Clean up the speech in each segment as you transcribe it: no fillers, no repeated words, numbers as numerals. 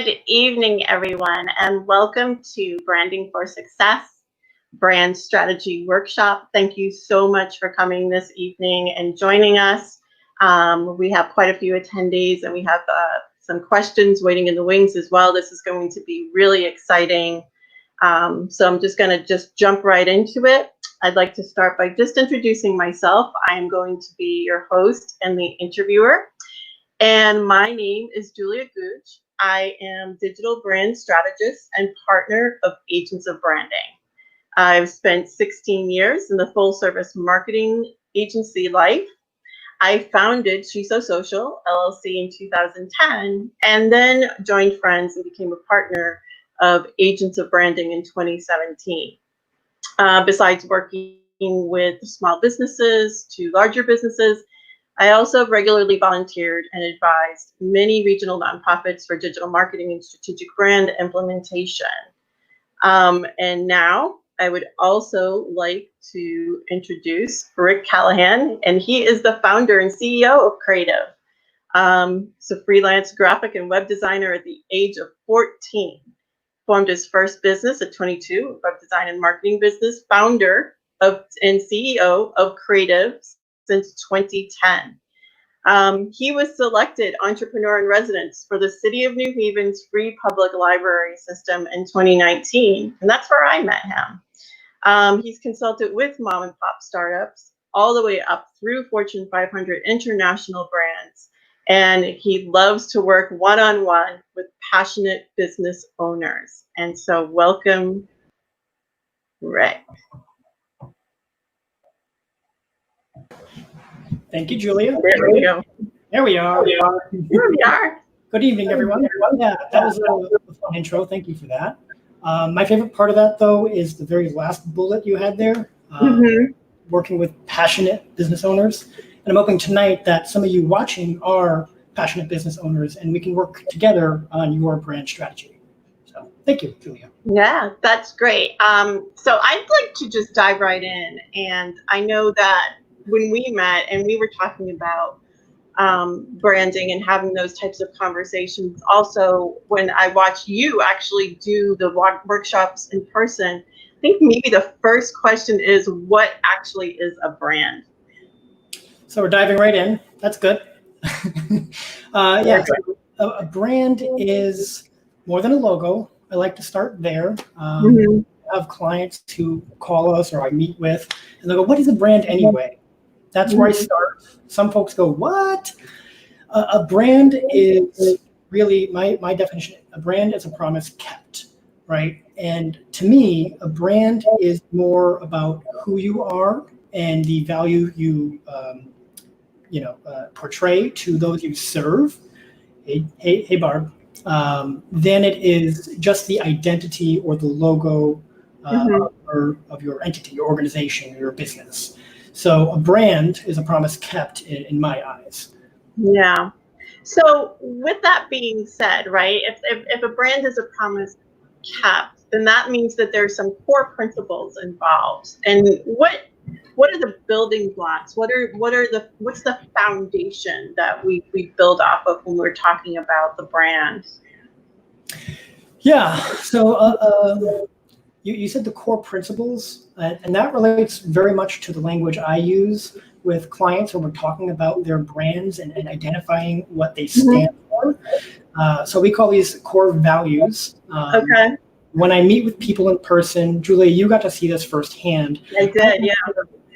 Good evening, everyone, and welcome to Branding for Success Brand Strategy Workshop. Thank you so much for coming this evening and joining us. We have quite a few attendees, and we have some questions waiting in the wings as well. This is going to be really exciting. So I'm just going to jump right into it. I'd like to start by just introducing myself. I am going to be your host and the interviewer. And my name is Giulia. I am digital brand strategist and partner of Agents of Branding. I've spent 16 years in the full service marketing agency life. I founded She's So Social LLC in 2010 and then joined friends and became a partner of Agents of Branding in 2017. Besides working with small businesses to larger businesses, I also regularly volunteered and advised many regional nonprofits for digital marketing and strategic brand implementation. And now I would also like to introduce Rick Callahan, and he is the founder and CEO of Krative. He's a freelance graphic and web designer at the age of 14. Formed his first business at 22, web design and marketing business, founder of and CEO of Krative since 2010. He was selected Entrepreneur in Residence for the City of New Haven's free public library system in 2019, and that's where I met him. He's consulted with mom and pop startups all the way up through Fortune 500 international brands, and he loves to work one-on-one with passionate business owners. And so welcome, Rick. Thank you, Julia. There we go. There we are. Here we are. Good evening, everyone. Yeah, that was a fun intro. Thank you for that. My favorite part of that, though, is the very last bullet you had there, working with passionate business owners. And I'm hoping tonight that some of you watching are passionate business owners, and we can work together on your brand strategy. So thank you, Julia. Yeah, that's great. So I'd like to just dive right in. And I know that when we met and we were talking about branding and having those types of conversations, also when I watched you actually do the workshops in person, I think maybe the first question is, what actually is a brand? So we're diving right in. That's good. Yeah, so a brand is more than a logo. I like to start there. I have clients who call us or I meet with, and they go, what is a brand anyway? That's where I start. Some folks go, what? A brand is really, my definition, a brand is a promise kept, right? And to me, a brand is more about who you are and the value you, portray to those you serve. Hey, Barb. Then it is just the identity or the logo of your entity, your organization, your business. So a brand is a promise kept in my eyes. Yeah. So with that being said, right, if a brand is a promise kept, then that means that there's some core principles involved. And what are the building blocks? What's the foundation that we build off of when we're talking about the brand? Yeah. So you said the core principles, and that relates very much to the language I use with clients when we're talking about their brands and identifying what they stand for. So we call these core values. Okay. When I meet with people in person, Julia, you got to see this firsthand. I did, yeah.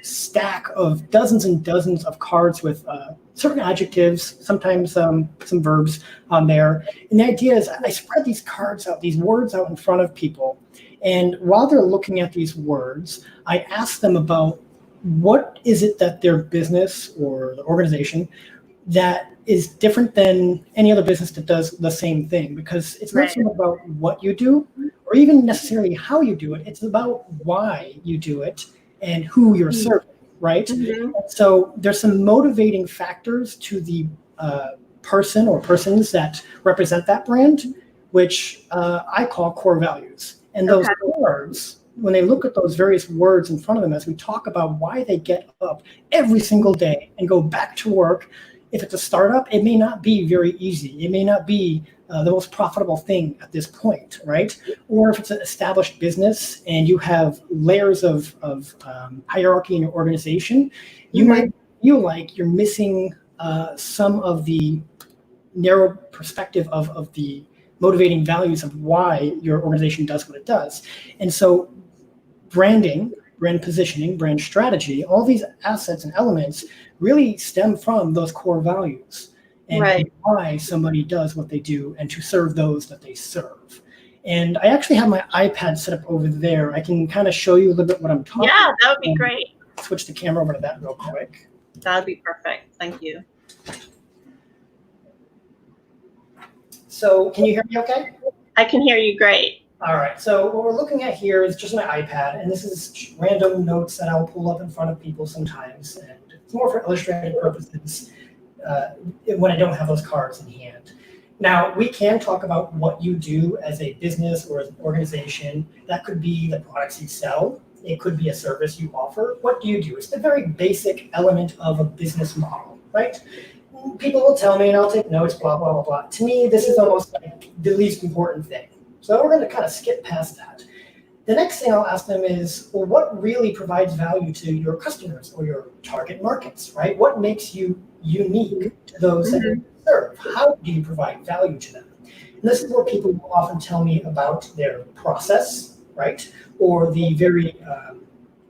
Stack of dozens and dozens of cards with certain adjectives, sometimes some verbs on there. And the idea is I spread these cards out, these words out in front of people. And while they're looking at these words, I ask them about what is it that their business or the organization that is different than any other business that does the same thing, because it's not so much about what you do or even necessarily how you do it. It's about why you do it and who you're serving, right? So there's some motivating factors to the person or persons that represent that brand, which I call core values. And those words, when they look at those various words in front of them as we talk about why they get up every single day and go back to work if it's a startup, it may not be very easy. It may not be the most profitable thing at this point, right? Or if it's an established business and you have layers of hierarchy in your organization, you might feel like you're missing some of the narrow perspective of the motivating values of why your organization does what it does. And so branding, brand positioning, brand strategy, all these assets and elements really stem from those core values and why somebody does what they do and to serve those that they serve. And I actually have my iPad set up over there. I can kind of show you a little bit what I'm talking about. Yeah, that would be great. Switch the camera over to that real quick. That would be perfect. Thank you. So can you hear me okay? I can hear you great. All right, so what we're looking at here is just my iPad, and this is random notes that I'll pull up in front of people sometimes, and it's more for illustrative purposes when I don't have those cards in hand. Now, we can talk about what you do as a business or as an organization. That could be the products you sell. It could be a service you offer. What do you do? It's the very basic element of a business model, right? People will tell me, and I'll take notes, blah, blah, blah, blah. To me, this is almost like the least important thing. So we're going to kind of skip past that. The next thing I'll ask them is, well, what really provides value to your customers or your target markets, right? What makes you unique to those that you serve? How do you provide value to them? And this is where people will often tell me about their process, right? Or the very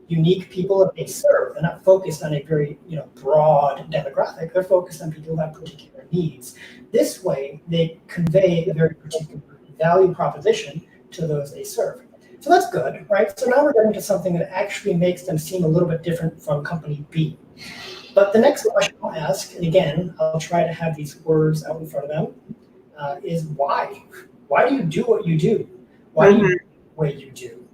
unique people that they serve. They're not focused on a very broad demographic. They're focused on people who have particular needs. This way, they convey a very particular value proposition to those they serve. So that's good, right? So now we're getting to something that actually makes them seem a little bit different from company B. But the next question I'll ask, and again, I'll try to have these words out in front of them, is why? Why do you do what you do? Why do you do what you do?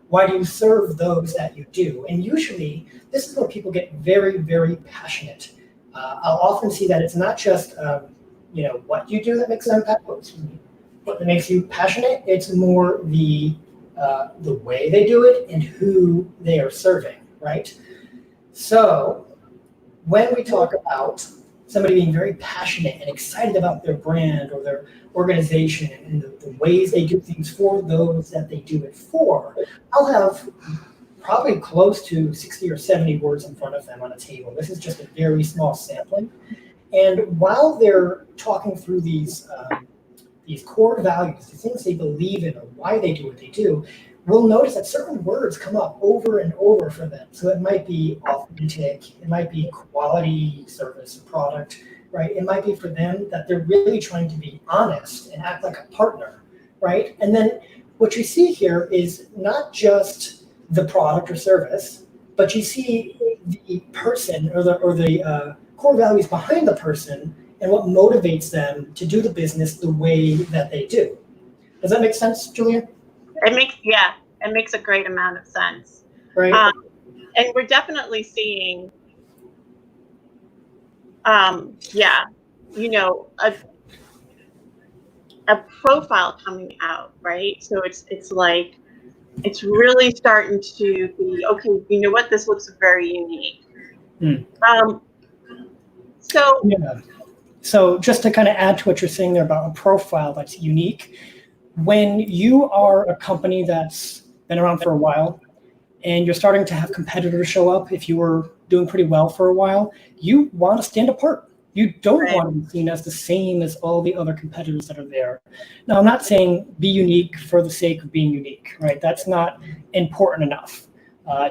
Why do you serve those that you do? And usually, this is where people get very, very passionate. I'll often see that it's not just what you do that makes them what makes you passionate. It's more the way they do it and who they are serving, right? So when we talk about somebody being very passionate and excited about their brand or their organization and the ways they do things for those that they do it for, I'll have probably close to 60 or 70 words in front of them on a table. This is just a very small sampling. And while they're talking through these core values, the things they believe in or why they do what they do, we'll notice that certain words come up over and over for them. So it might be authentic, it might be quality service or product, right? It might be for them that they're really trying to be honest and act like a partner, right? And then what you see here is not just the product or service, but you see the person or the core values behind the person and what motivates them to do the business the way that they do. Does that make sense, Giulia? It makes a great amount of sense. Right. And we're definitely seeing, a profile coming out, right? So it's like, it's really starting to be, okay, you know what, this looks very unique. So just to kind of add to what you're saying there about a profile that's unique, when you are a company that's been around for a while and you're starting to have competitors show up, if you were doing pretty well for a while, you want to stand apart. You don't want to be seen as the same as all the other competitors that are there. Now, I'm not saying be unique for the sake of being unique, right? That's not important enough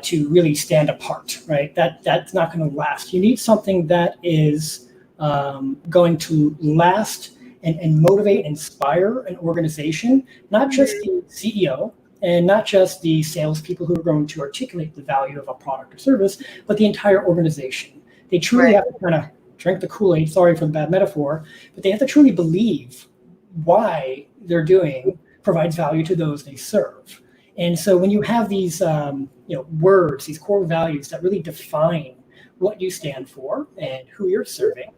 to really stand apart, right? That's not going to last. You need something that is going to last and motivate, inspire an organization, not just the CEO and not just the salespeople who are going to articulate the value of a product or service, but the entire organization. They truly have to kind of drink the Kool-Aid, sorry for the bad metaphor, but they have to truly believe why they're doing provides value to those they serve. And so when you have these words, these core values that really define what you stand for and who you're serving,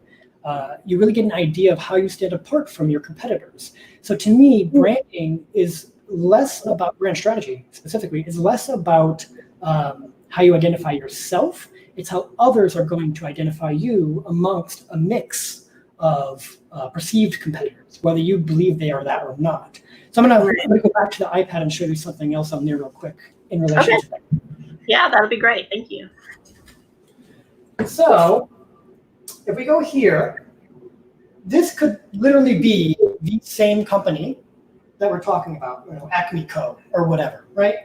you really get an idea of how you stand apart from your competitors. So to me, branding is less about brand strategy specifically, is less about how you identify yourself. It's how others are going to identify you amongst a mix of perceived competitors, whether you believe they are that or not. So I'm gonna go back to the iPad and show you something else on there real quick in relation to that. Yeah, that would be great. Thank you. So if we go here, this could literally be the same company that we're talking about, Acme Co. or whatever, right?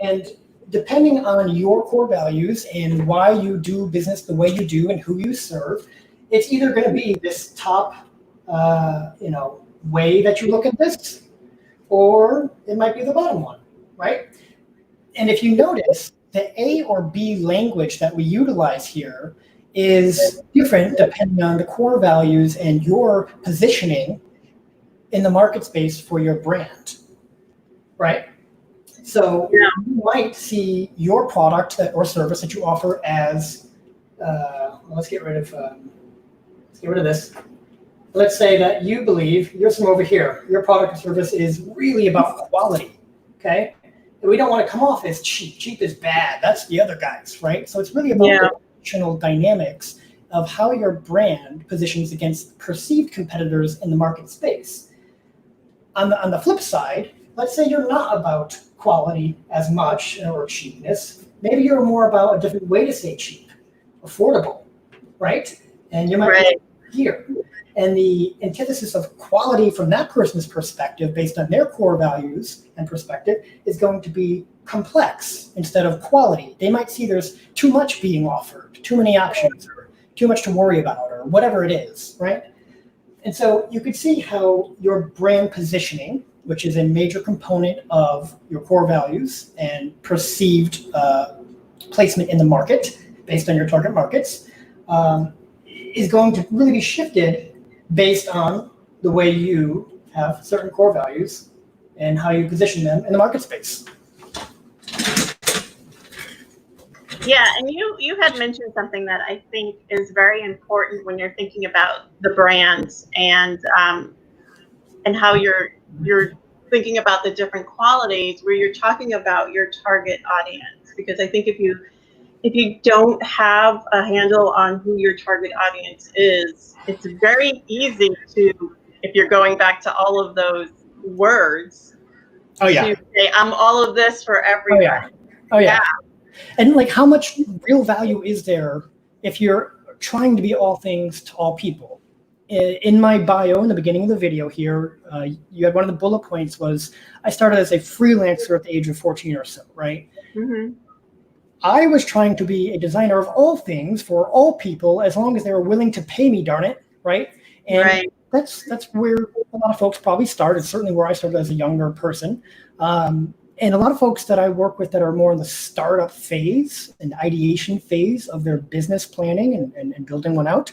And depending on your core values and why you do business the way you do and who you serve, it's either going to be this top, way that you look at this, or it might be the bottom one, right? And if you notice, the A or B language that we utilize here is different depending on the core values and your positioning in the market space for your brand, right? So you might see your product or service that you offer as, let's get rid of this. Let's say that you believe, here's some over here, your product or service is really about quality, okay? And we don't want to come off as cheap. Cheap is bad. That's the other guys, right? So it's really about the emotional dynamics of how your brand positions against perceived competitors in the market space. On the flip side, let's say you're not about quality as much or cheapness. Maybe you're more about a different way to say cheap, affordable, right? And you might be here. And the antithesis of quality from that person's perspective, based on their core values and perspective, is going to be complex instead of quality. They might see there's too much being offered, too many options, or too much to worry about, or whatever it is, right? And so you could see how your brand positioning, which is a major component of your core values and perceived placement in the market based on your target markets, is going to really be shifted based on the way you have certain core values and how you position them in the market space. Yeah, and you had mentioned something that I think is very important when you're thinking about the brands and how you're thinking about the different qualities, where you're talking about your target audience. Because I think if you don't have a handle on who your target audience is, it's very easy to, if you're going back to all of those words, to say, I'm all of this for everyone. Oh yeah. And like, how much real value is there if you're trying to be all things to all people? In my bio in the beginning of the video here, you had one of the bullet points was, I started as a freelancer at the age of 14 or so, right? Mm-hmm. I was trying to be a designer of all things for all people, as long as they were willing to pay me, darn it, right? And that's where a lot of folks probably started, certainly where I started as a younger person. And a lot of folks that I work with that are more in the startup phase and ideation phase of their business planning and building one out,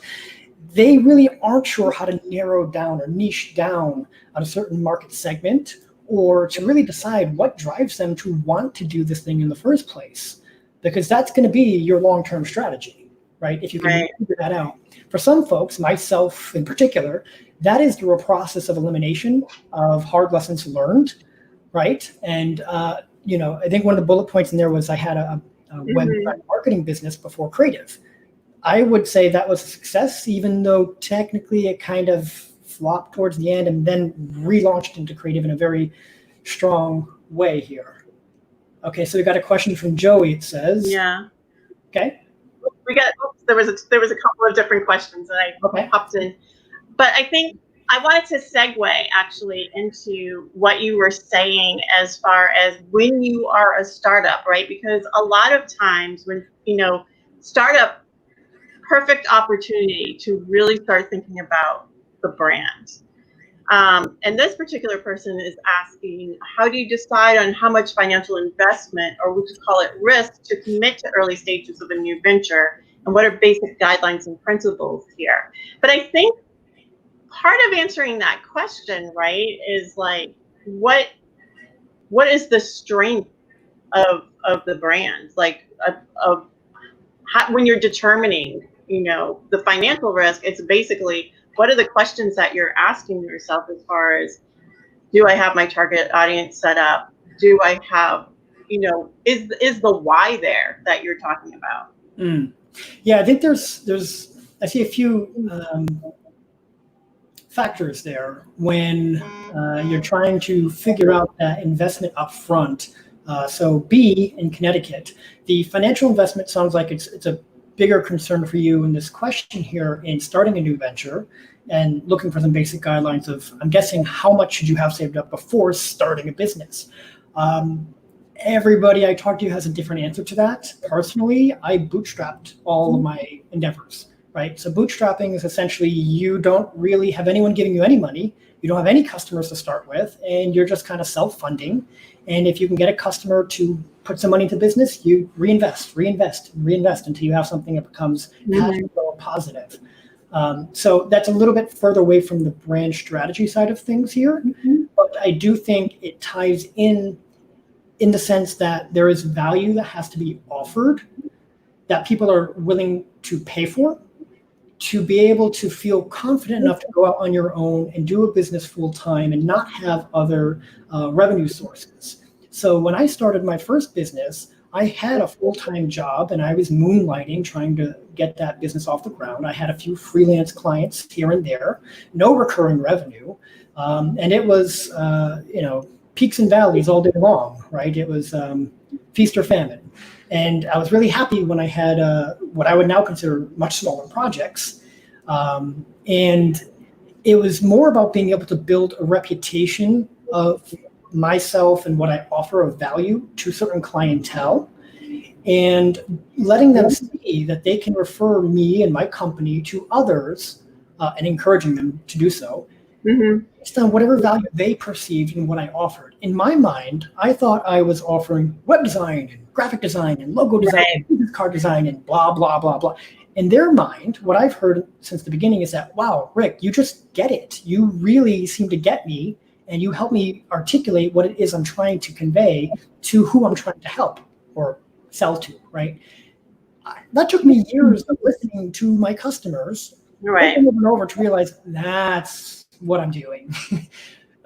they really aren't sure how to narrow down or niche down on a certain market segment, or to really decide what drives them to want to do this thing in the first place. Because that's going to be your long-term strategy, right? If you can figure that out. For some folks, myself in particular, that is through a process of elimination of hard lessons learned, right? And I think one of the bullet points in there was I had a website marketing business before Krative. I would say that was a success, even though technically it kind of flopped towards the end and then relaunched into Krative in a very strong way here. Okay, so we got a question from Joey. It says, okay. There was a couple of different questions that I popped in, but I think I wanted to segue actually into what you were saying as far as when you are a startup, right? Because a lot of times when, startup, perfect opportunity to really start thinking about the brand. And this particular person is asking, how do you decide on how much financial investment, or we could call it risk, to commit to early stages of a new venture? And what are basic guidelines and principles here? But I think part of answering that question, right, is like, what is the strength of the brand? Like, of how, when you're determining, the financial risk, it's basically, what are the questions that you're asking yourself as far as, do I have my target audience set up? Do I have, is the why there that you're talking about? Yeah, I think I see a few factors there when you're trying to figure out that investment up front. So B, in Connecticut, the financial investment sounds like it's a bigger concern for you in this question here in starting a new venture and looking for some basic guidelines of, I'm guessing, how much should you have saved up before starting a business? Everybody I talk to has a different answer to that. Personally, I bootstrapped all of my endeavors, right? So bootstrapping is essentially you don't really have anyone giving you any money. You don't have any customers to start with, and you're just kind of self-funding. And if you can get a customer to put some money into business, you reinvest until you have something that becomes positive. So that's a little bit further away from the brand strategy side of things here. But I do think it ties in the sense that there is value that has to be offered that people are willing to pay for to be able to feel confident enough to go out on your own and do a business full time and not have other revenue sources. So when I started my first business, I had a full-time job and I was moonlighting trying to get that business off the ground. I had a few freelance clients here and there, no recurring revenue. And it was, peaks and valleys all day long, right? It was feast or famine. And I was really happy when I had what I would now consider much smaller projects. And it was more about being able to build a reputation of myself and what I offer of value to certain clientele and letting them see that they can refer me and my company to others and encouraging them to do so. Based on whatever value they perceived in what I offered. In my mind, I thought I was offering web design and graphic design and logo design and business card design and blah, blah, blah, blah. In their mind, what I've heard since the beginning is that, wow, Rick, you just get it. You really seem to get me and you help me articulate what it is I'm trying to convey to who I'm trying to help or sell to, right? That took me years of listening to my customers over and over to realize that's what I'm doing.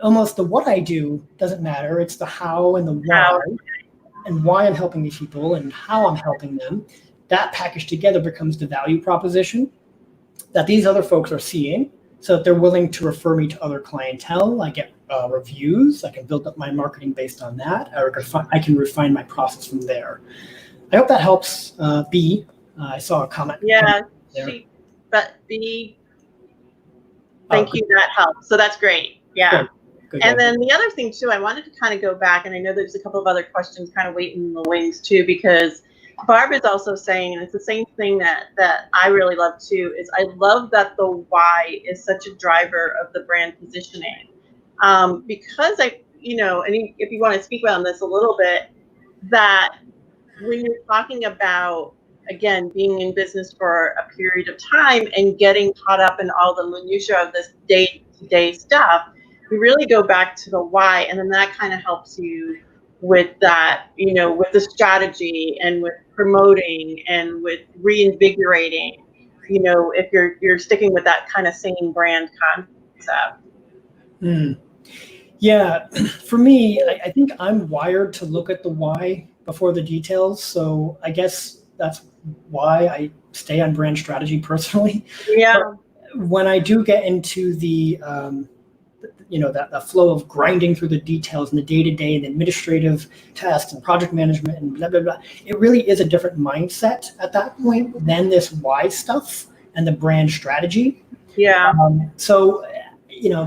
Almost the what I do doesn't matter. It's the how and the why and why I'm helping these people and how I'm helping them. That packaged together becomes the value proposition that these other folks are seeing so that they're willing to refer me to other clientele. I get reviews. I can build up my marketing based on that. I can refine my process from there. I hope that helps. B, I saw a comment. Yeah, B, thank you. That helps. So that's great. Yeah. Good. And then the other thing too, I wanted to kind of go back, and I know there's a couple of other questions kind of waiting in the wings too, because Barb is also saying, and it's the same thing that I really love too, is I love that the why is such a driver of the brand positioning. Because and if you want to speak on this a little bit, that when you're talking about, again, being in business for a period of time and getting caught up in all the minutiae of this day-to-day stuff, we really go back to the why, and then that kind of helps you with that, with the strategy and with promoting and with reinvigorating, if you're sticking with that kind of same brand concept. Yeah, for me, I think I'm wired to look at the why before the details. So I guess that's why I stay on brand strategy personally. Yeah. But when I do get into the that flow of grinding through the details and the day-to-day and the administrative tasks and project management and blah, blah, blah, it really is a different mindset at that point than this why stuff and the brand strategy. Yeah. So,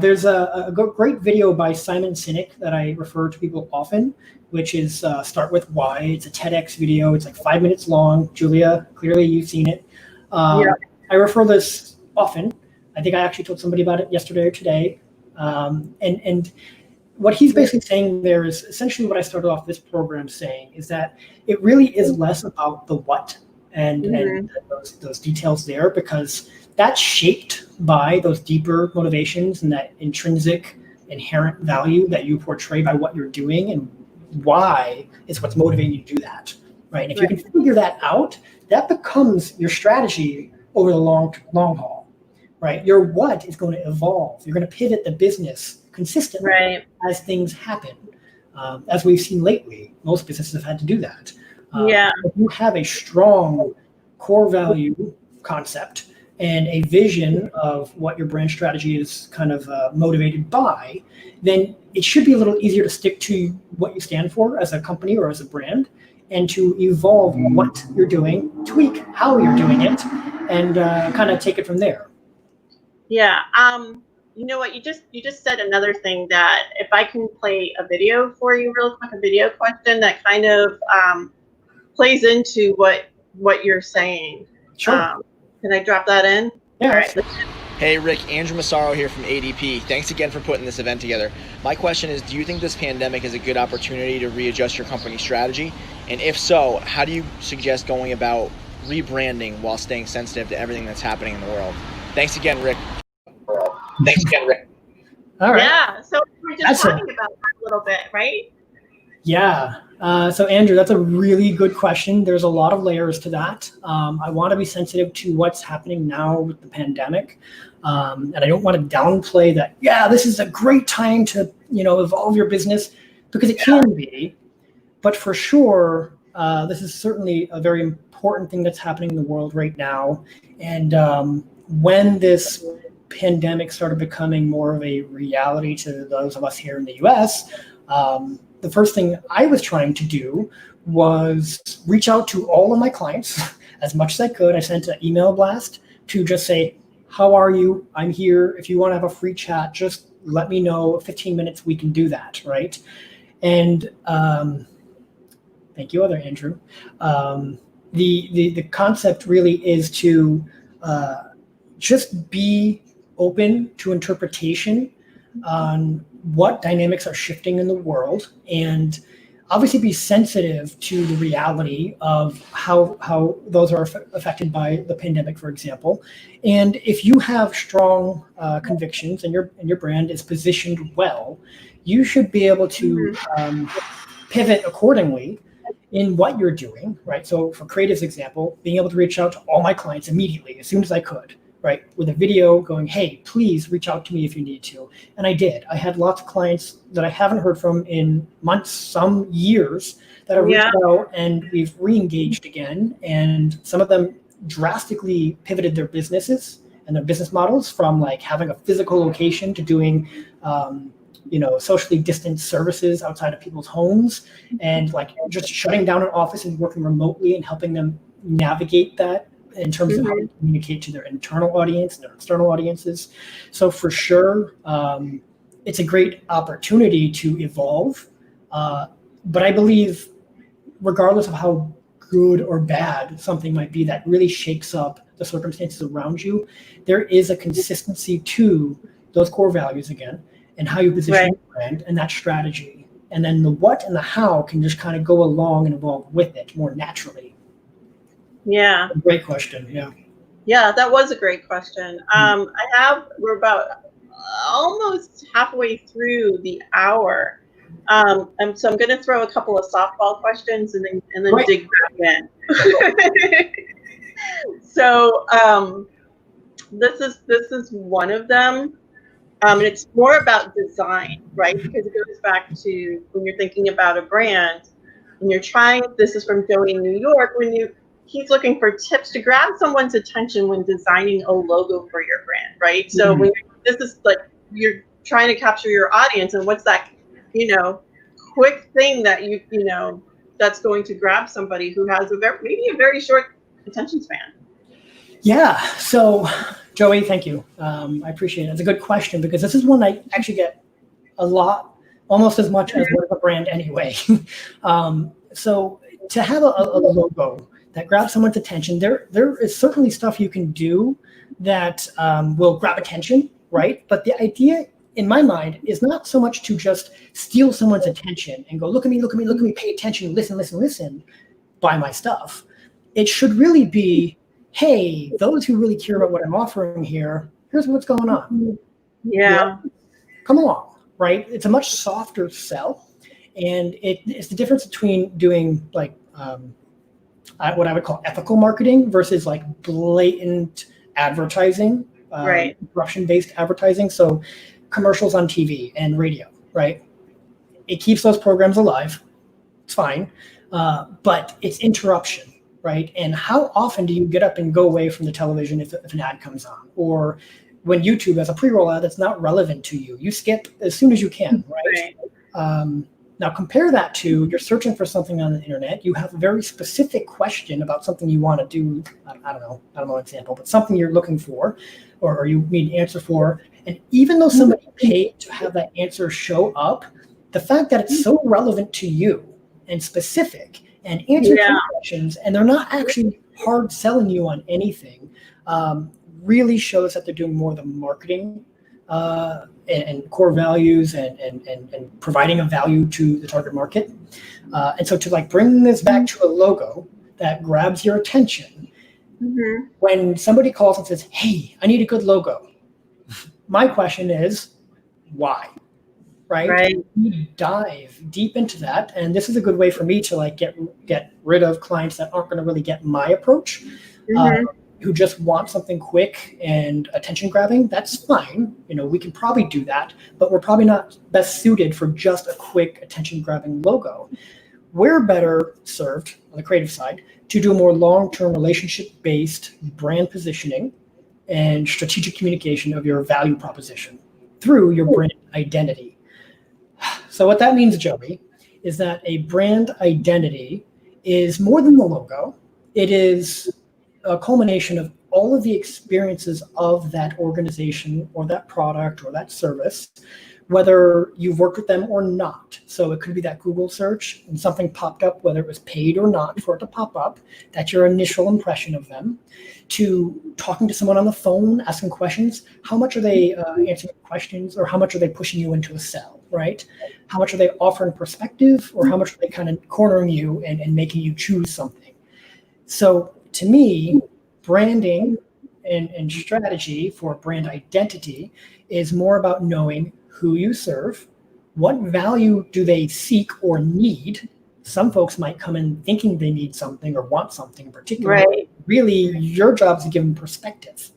there's a great video by Simon Sinek that I refer to people often, which is Start With Why. It's a TEDx video. It's like 5 minutes long. Giulia, clearly you've seen it. I refer this often. I think I actually told somebody about it yesterday or today. And what he's basically saying there is essentially what I started off this program saying is that it really is less about the what and those details there, because that's shaped by those deeper motivations and that intrinsic inherent value that you portray by what you're doing, and why is what's motivating you to do that, right? And if you can figure that out, that becomes your strategy over the long haul. Right, your what is going to evolve. You're going to pivot the business consistently as things happen. As we've seen lately, most businesses have had to do that. Yeah. If you have a strong core value concept and a vision of what your brand strategy is kind of motivated by, then it should be a little easier to stick to what you stand for as a company or as a brand, and to evolve what you're doing, tweak how you're doing it, and kind of take it from there. Yeah. You know what? You just said another thing that if I can play a video for you real quick, a video question that kind of plays into what you're saying. Sure. Can I drop that in? Yeah. All right. Hey Rick, Andrew Massaro here from ADP. Thanks again for putting this event together. My question is, do you think this pandemic is a good opportunity to readjust your company strategy? And if so, how do you suggest going about rebranding while staying sensitive to everything that's happening in the world? Thanks again, Rick. All right. Yeah. So we're just talking about that a little bit, right? Yeah. So Andrew, that's a really good question. There's a lot of layers to that. I want to be sensitive to what's happening now with the pandemic. And I don't want to downplay that. Yeah, this is a great time to, evolve your business, because it can be, but for sure, this is certainly a very important thing that's happening in the world right now. And when this pandemic started becoming more of a reality to those of us here in the US, the first thing I was trying to do was reach out to all of my clients as much as I could. I sent an email blast to just say, how are you? I'm here. If you want to have a free chat, just let me know. 15 minutes, we can do that, right? And thank you, other Andrew. The concept really is to just be open to interpretation on what dynamics are shifting in the world, and obviously be sensitive to the reality of how those are affected by the pandemic, for example. And if you have strong convictions and your brand is positioned well, you should be able to pivot accordingly in what you're doing, right? So for Krative's example, being able to reach out to all my clients immediately as soon as I could, right? With a video going, hey, please reach out to me if you need to. And I did. I had lots of clients that I haven't heard from in months, some years, that have reached out, and we've re-engaged again. And some of them drastically pivoted their businesses and their business models from like having a physical location to doing, socially distanced services outside of people's homes, and like just shutting down an office and working remotely and helping them navigate that in terms of how they communicate to their internal audience and their external audiences. So for sure, it's a great opportunity to evolve. But I believe regardless of how good or bad something might be that really shakes up the circumstances around you, there is a consistency to those core values again, and how you position your brand and that strategy. And then the what and the how can just kind of go along and evolve with it more naturally. Yeah. Great question. Yeah. Yeah, that was a great question. We're about almost halfway through the hour. And so I'm going to throw a couple of softball questions and then dig back in. So this is one of them. And it's more about design, right? Because it goes back to when you're thinking about a brand and you're trying, this is from Joey in New York, he's looking for tips to grab someone's attention when designing a logo for your brand, right? So when this is like, you're trying to capture your audience, and what's that, quick thing that that's going to grab somebody who has maybe a very short attention span. Yeah. So Joey, thank you. I appreciate it. It's a good question, because this is one I actually get a lot, almost as much as with a brand anyway. So to have a logo that grabs someone's attention, there is certainly stuff you can do that will grab attention, right? But the idea in my mind is not so much to just steal someone's attention and go, look at me, pay attention, listen, buy my stuff. It should really be, hey, those who really care about what I'm offering here, here's what's going on. Yeah. Come along, right? It's a much softer sell. And it's the difference between doing like what I would call ethical marketing versus like blatant advertising, disruption-based advertising. So commercials on TV and radio, right? it keeps those programs alive. It's fine. But it's interruption, right? And how often do you get up and go away from the television if an ad comes on? Or when YouTube has a pre-roll ad that's not relevant to you, you skip as soon as you can, right? Now compare that to you're searching for something on the internet. You have a very specific question about something you want to do. I don't know an example, but something you're looking for, or you need an answer for. And even though somebody paid to have that answer show up, the fact that it's so relevant to you and specific and answer questions, and they're not actually hard selling you on anything, really shows that they're doing more of the marketing and core values and providing a value to the target market. And so to like bring this back to a logo that grabs your attention, when somebody calls and says, hey, I need a good logo, my question is, why? Right? You dive deep into that. And this is a good way for me to like get rid of clients that aren't going to really get my approach. Who just want something quick and attention grabbing. That's fine. We can probably do that, but we're probably not best suited for just a quick attention grabbing logo. We're better served on the creative side to do more long-term relationship-based brand positioning and strategic communication of your value proposition through your brand identity. So what that means, Joey, is that a brand identity is more than the logo. It is a culmination of all of the experiences of that organization or that product or that service, whether you've worked with them or not. So it could be that Google search and something popped up, whether it was paid or not for it to pop up. That's your initial impression of them. To talking to someone on the phone, asking questions. How much are they answering questions, or how much are they pushing you into a sell, right? How much are they offering perspective, or how much are they kind of cornering you and making you choose something? So to me, branding and strategy for brand identity is more about knowing who you serve, what value do they seek or need. Some folks might come in thinking they need something or want something in particular. Right. Really, your job is to give them perspective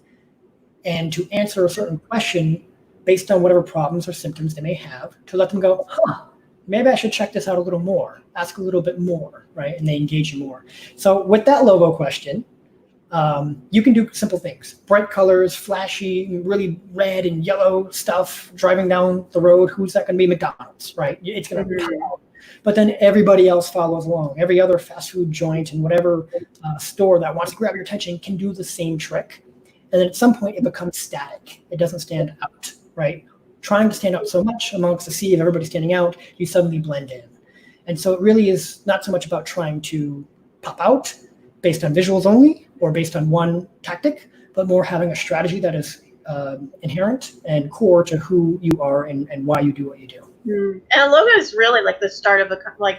and to answer a certain question based on whatever problems or symptoms they may have, to let them go, maybe I should check this out a little more, ask a little bit more, right? And they engage you more. So with that logo question, you can do simple things, bright colors, flashy, really red and yellow stuff, driving down the road. Who's that going to be? McDonald's, right? It's going to pop out. But then everybody else follows along. Every other fast food joint and whatever store that wants to grab your attention can do the same trick. And then at some point it becomes static. It doesn't stand out, right? Trying to stand out so much amongst the sea of everybody standing out, you suddenly blend in. And so it really is not so much about trying to pop out based on visuals only or based on one tactic, but more having a strategy that is inherent and core to who you are and why you do what you do. And a logo is really like the start of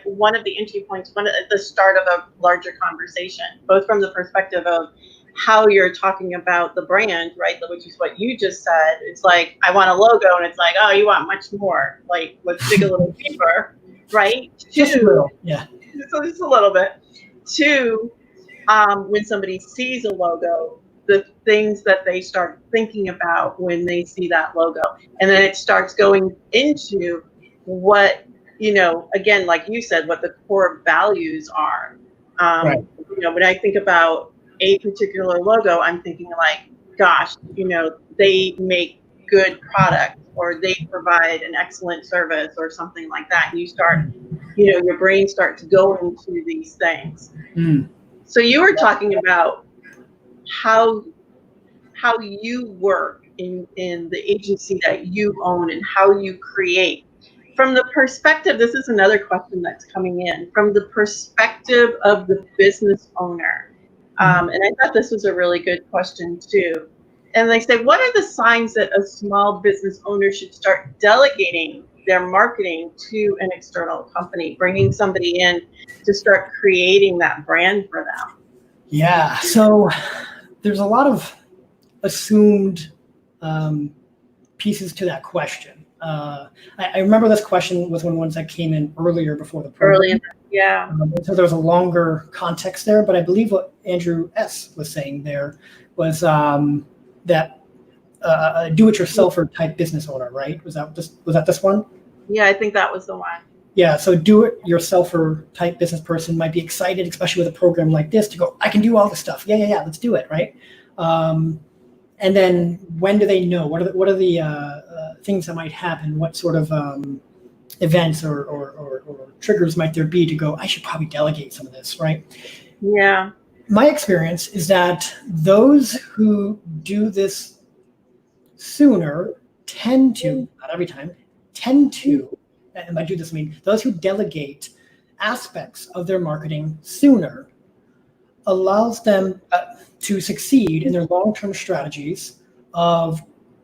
one of the entry points, the start of a larger conversation, both from the perspective of how you're talking about the brand, right? Which is what you just said. It's like, I want a logo, and it's like, oh, you want much more. Like, let's dig a little deeper, right? Just a little, yeah. So just a little bit. Two, when somebody sees a logo, the things that they start thinking about when they see that logo. And then it starts going into what, again, like you said, what the core values are. Right. When I think about a particular logo, I'm thinking like, gosh, they make good products, or they provide an excellent service, or something like that. And you start, your brain starts going to these things. So you were talking about how you work in the agency that you own and how you create. From the perspective, this is another question that's coming in, from the perspective of the business owner. And I thought this was a really good question too. And they say, what are the signs that a small business owner should start delegating their marketing to an external company, bringing somebody in to start creating that brand for them? Yeah, so there's a lot of assumed pieces to that question. I remember this question was one of the ones that came in earlier before the program. Yeah. So there's a longer context there, but I believe what Andrew S. was saying there was that do-it-yourselfer type business owner, right? Was that this one? Yeah, I think that was the one. Yeah, so do-it-yourselfer type business person might be excited, especially with a program like this, to go, I can do all this stuff. Yeah, let's do it, right? And then when do they know? What are the things that might happen? What sort of events or triggers might there be to go, I should probably delegate some of this, right? Yeah. My experience is that those who do this sooner tend to, not every time, tend to, and by do this I mean those who delegate aspects of their marketing sooner allows them to succeed in their long-term strategies of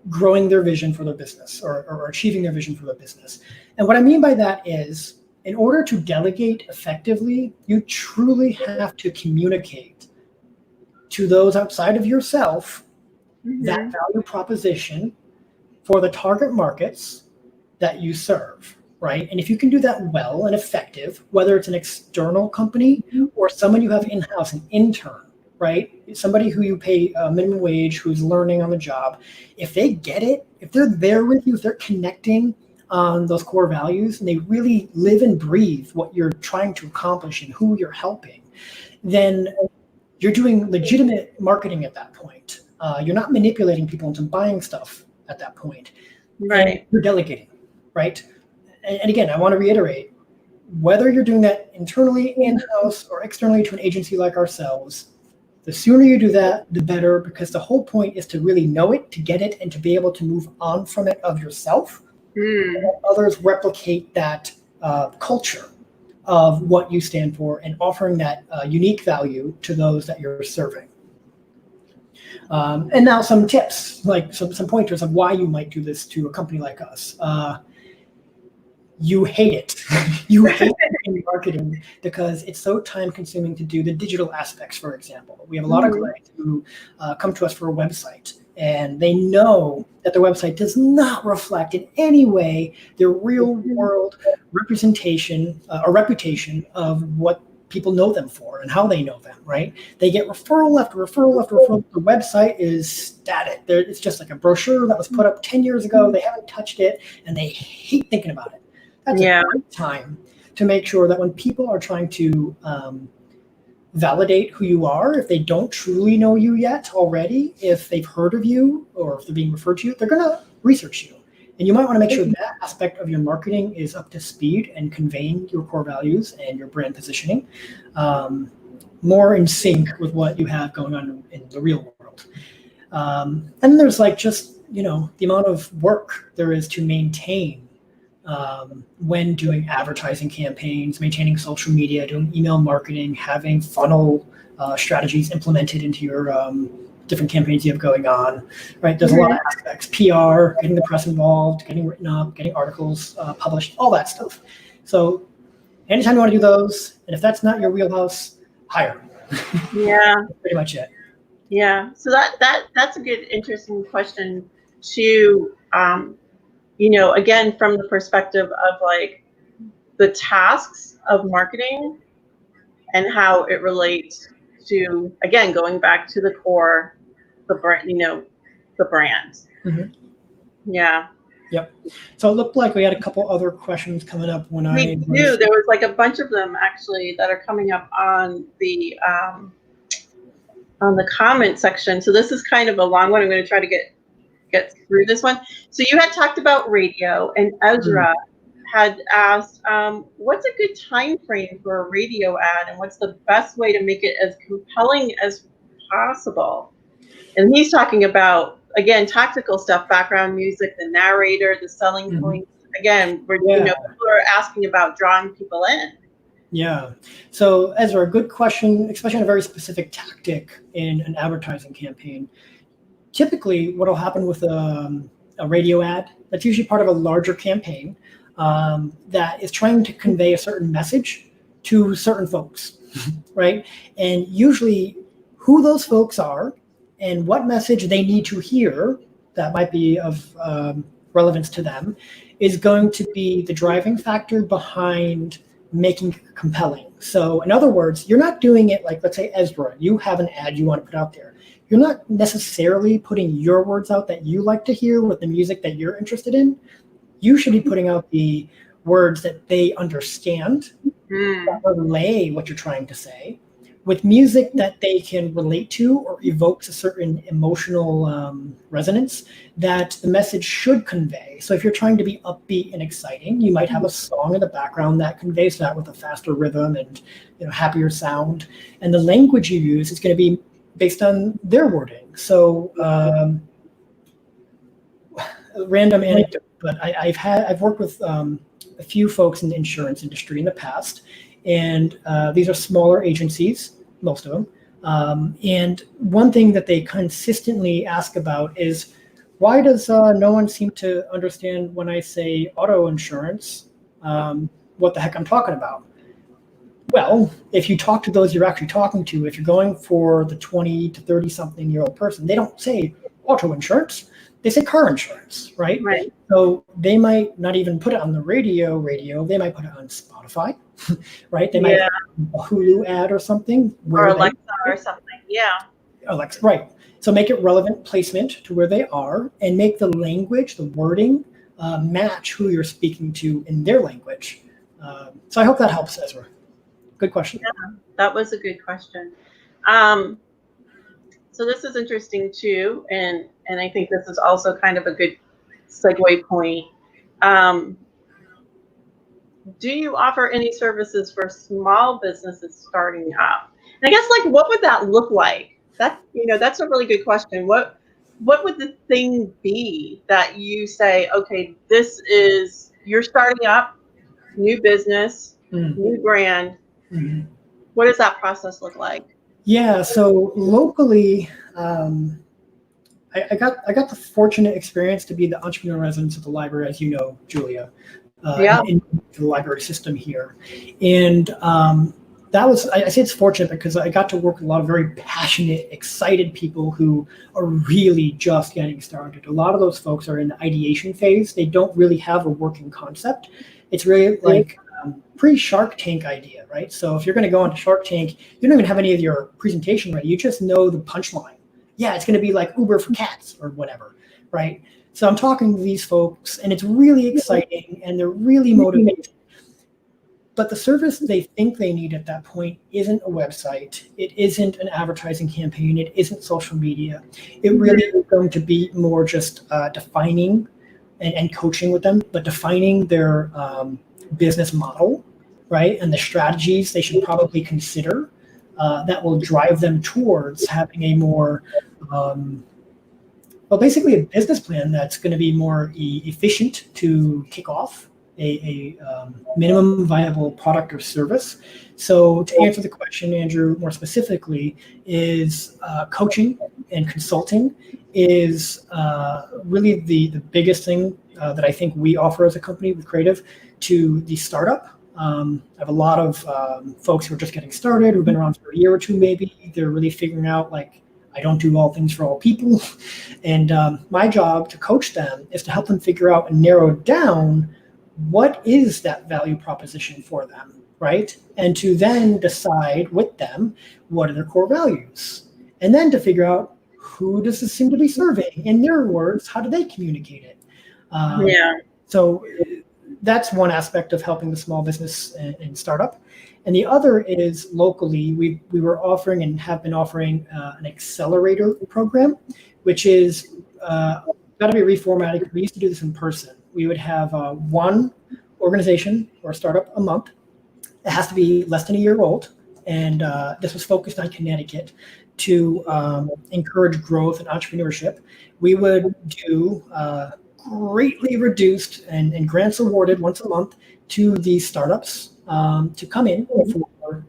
growing their vision for their business or achieving their vision for their business. And what I mean by that is, in order to delegate effectively, you truly have to communicate to those outside of yourself that value proposition for the target markets that you serve, right? And if you can do that well and effective, whether it's an external company or someone you have in-house, an intern, right? Somebody who you pay a minimum wage, who's learning on the job, if they get it, if they're there with you, if they're connecting on those core values and they really live and breathe what you're trying to accomplish and who you're helping, then you're doing legitimate marketing at that point. You're not manipulating people into buying stuff at that point. Right. And you're delegating, right? And again, I want to reiterate, whether you're doing that internally in-house or externally to an agency like ourselves, the sooner you do that, the better, because the whole point is to really know it, to get it, and to be able to move on from it of yourself. And let others replicate that culture of what you stand for and offering that unique value to those that you're serving. And now some tips, like some pointers of why you might do this to a company like us. You hate it. You hate marketing because it's so time consuming to do the digital aspects, for example. We have a lot of clients who come to us for a website, and they know that their website does not reflect in any way their real world representation or reputation of what people know them for and how they know them, right? They get referral after referral after referral. The website is static. It's just like a brochure that was put up 10 years ago. They haven't touched it, and they hate thinking about it. That's a great time to make sure that when people are trying to validate who you are, if they don't truly know you yet already, if they've heard of you or if they're being referred to you, they're going to research you. And you might want to make sure that aspect of your marketing is up to speed and conveying your core values and your brand positioning more in sync with what you have going on in the real world. And then there's like just, the amount of work there is to maintain when doing advertising campaigns, maintaining social media, doing email marketing, having funnel strategies implemented into your different campaigns you have going on, right? There's a lot of aspects, PR, getting the press involved, getting written up, getting articles published, all that stuff. So anytime you want to do those, and if that's not your wheelhouse, hire. Yeah. That's pretty much it. Yeah. So that's a good, interesting question to, again, from the perspective of like the tasks of marketing and how it relates to, again, going back to the core, the brand, the brand. Yeah. Yep. So it looked like we had a couple other questions coming up when we do. There was like a bunch of them actually that are coming up on the comment section. So this is kind of a long one. I'm going to try to get through this one. So you had talked about radio, and Ezra had asked, what's a good time frame for a radio ad, and what's the best way to make it as compelling as possible? And he's talking about, again, tactical stuff, background music, the narrator, the selling points. Again, people are asking about drawing people in. Yeah. So Ezra, a good question, especially on a very specific tactic in an advertising campaign. Typically, what will happen with a radio ad, that's usually part of a larger campaign that is trying to convey a certain message to certain folks, right? And usually who those folks are and what message they need to hear that might be of relevance to them is going to be the driving factor behind making it compelling. So in other words, you're not doing it like, let's say Ezra, you have an ad you want to put out there. You're not necessarily putting your words out that you like to hear with the music that you're interested in. You should be putting out the words that they understand, that relay what you're trying to say, with music that they can relate to or evokes a certain emotional resonance that the message should convey. So if you're trying to be upbeat and exciting, you might have a song in the background that conveys that with a faster rhythm and happier sound. And the language you use is going to be based on their wording. So random anecdote, but I've worked with a few folks in the insurance industry in the past, and these are smaller agencies, most of them. And one thing that they consistently ask about is, why does no one seem to understand when I say auto insurance, what the heck I'm talking about? Well, if you talk to those you're actually talking to, if you're going for the 20 to 30 something year old person, they don't say auto insurance, they say car insurance, right? Right. So they might not even put it on the radio, they might put it on Spotify, right? They might put a Hulu ad or something. Or Alexa or something, yeah. Alexa, right. So make it relevant placement to where they are and make the language, the wording, match who you're speaking to in their language. So I hope that helps, Ezra. Good question. Yeah, that was a good question. So this is interesting too, and I think this is also kind of a good segue point. Do you offer any services for small businesses starting up? And I guess, like, what would that look like? That's a really good question. What would the thing be that you say, okay, this is, you're starting up, new business, new brand. What does that process look like? Yeah, so locally, I got the fortunate experience to be the entrepreneur residence of the library, as you know, Giulia, in the library system here. And that was, I say it's fortunate because I got to work with a lot of very passionate, excited people who are really just getting started. A lot of those folks are in the ideation phase. They don't really have a working concept. It's really like pre-Shark Tank idea, right? So if you're going to go into Shark Tank, you don't even have any of your presentation ready. You just know the punchline. Yeah, it's going to be like Uber for cats or whatever, right? So I'm talking to these folks, and it's really exciting, and they're really motivated. But the service they think they need at that point isn't a website. It isn't an advertising campaign. It isn't social media. It really is going to be more just defining and coaching with them, but defining their business model, right? And the strategies they should probably consider that will drive them towards having a more, basically a business plan that's going to be more efficient to kick off a minimum viable product or service. So to answer the question, Andrew, more specifically, is coaching and consulting is really the biggest thing that I think we offer as a company with Krative to the startup. I have a lot of folks who are just getting started, who've been around for a year or two maybe. They're really figuring out, like, I don't do all things for all people. And my job to coach them is to help them figure out and narrow down what is that value proposition for them, right? And to then decide with them what are their core values. And then to figure out, who does this seem to be serving? In their words, how do they communicate it? So that's one aspect of helping the small business and startup. And the other is locally, we were offering and have been offering an accelerator program, which is got to be reformatted. We used to do this in person. We would have one organization or startup a month. It has to be less than a year old. And this was focused on Connecticut to encourage growth and entrepreneurship. We would do greatly reduced and grants awarded once a month to these startups to come in for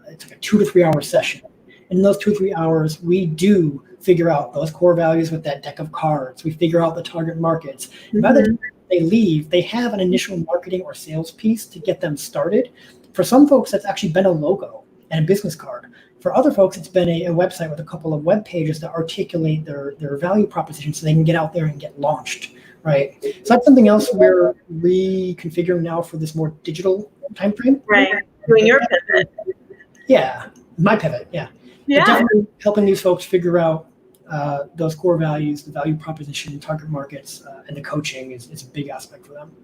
it's like a 2 to 3 hour session. And in those 2 or 3 hours, we do figure out those core values with that deck of cards. We figure out the target markets. By the time they leave, they have an initial marketing or sales piece to get them started. For some folks, that's actually been a logo and a business card. For other folks, it's been a website with a couple of web pages that articulate their value proposition so they can get out there and get launched. Right. So that's something else we're reconfiguring now for this more digital time frame. Right. Doing your pivot. Yeah. My pivot. Yeah. Yeah. But definitely helping these folks figure out those core values, the value proposition, target markets, and the coaching is a big aspect for them.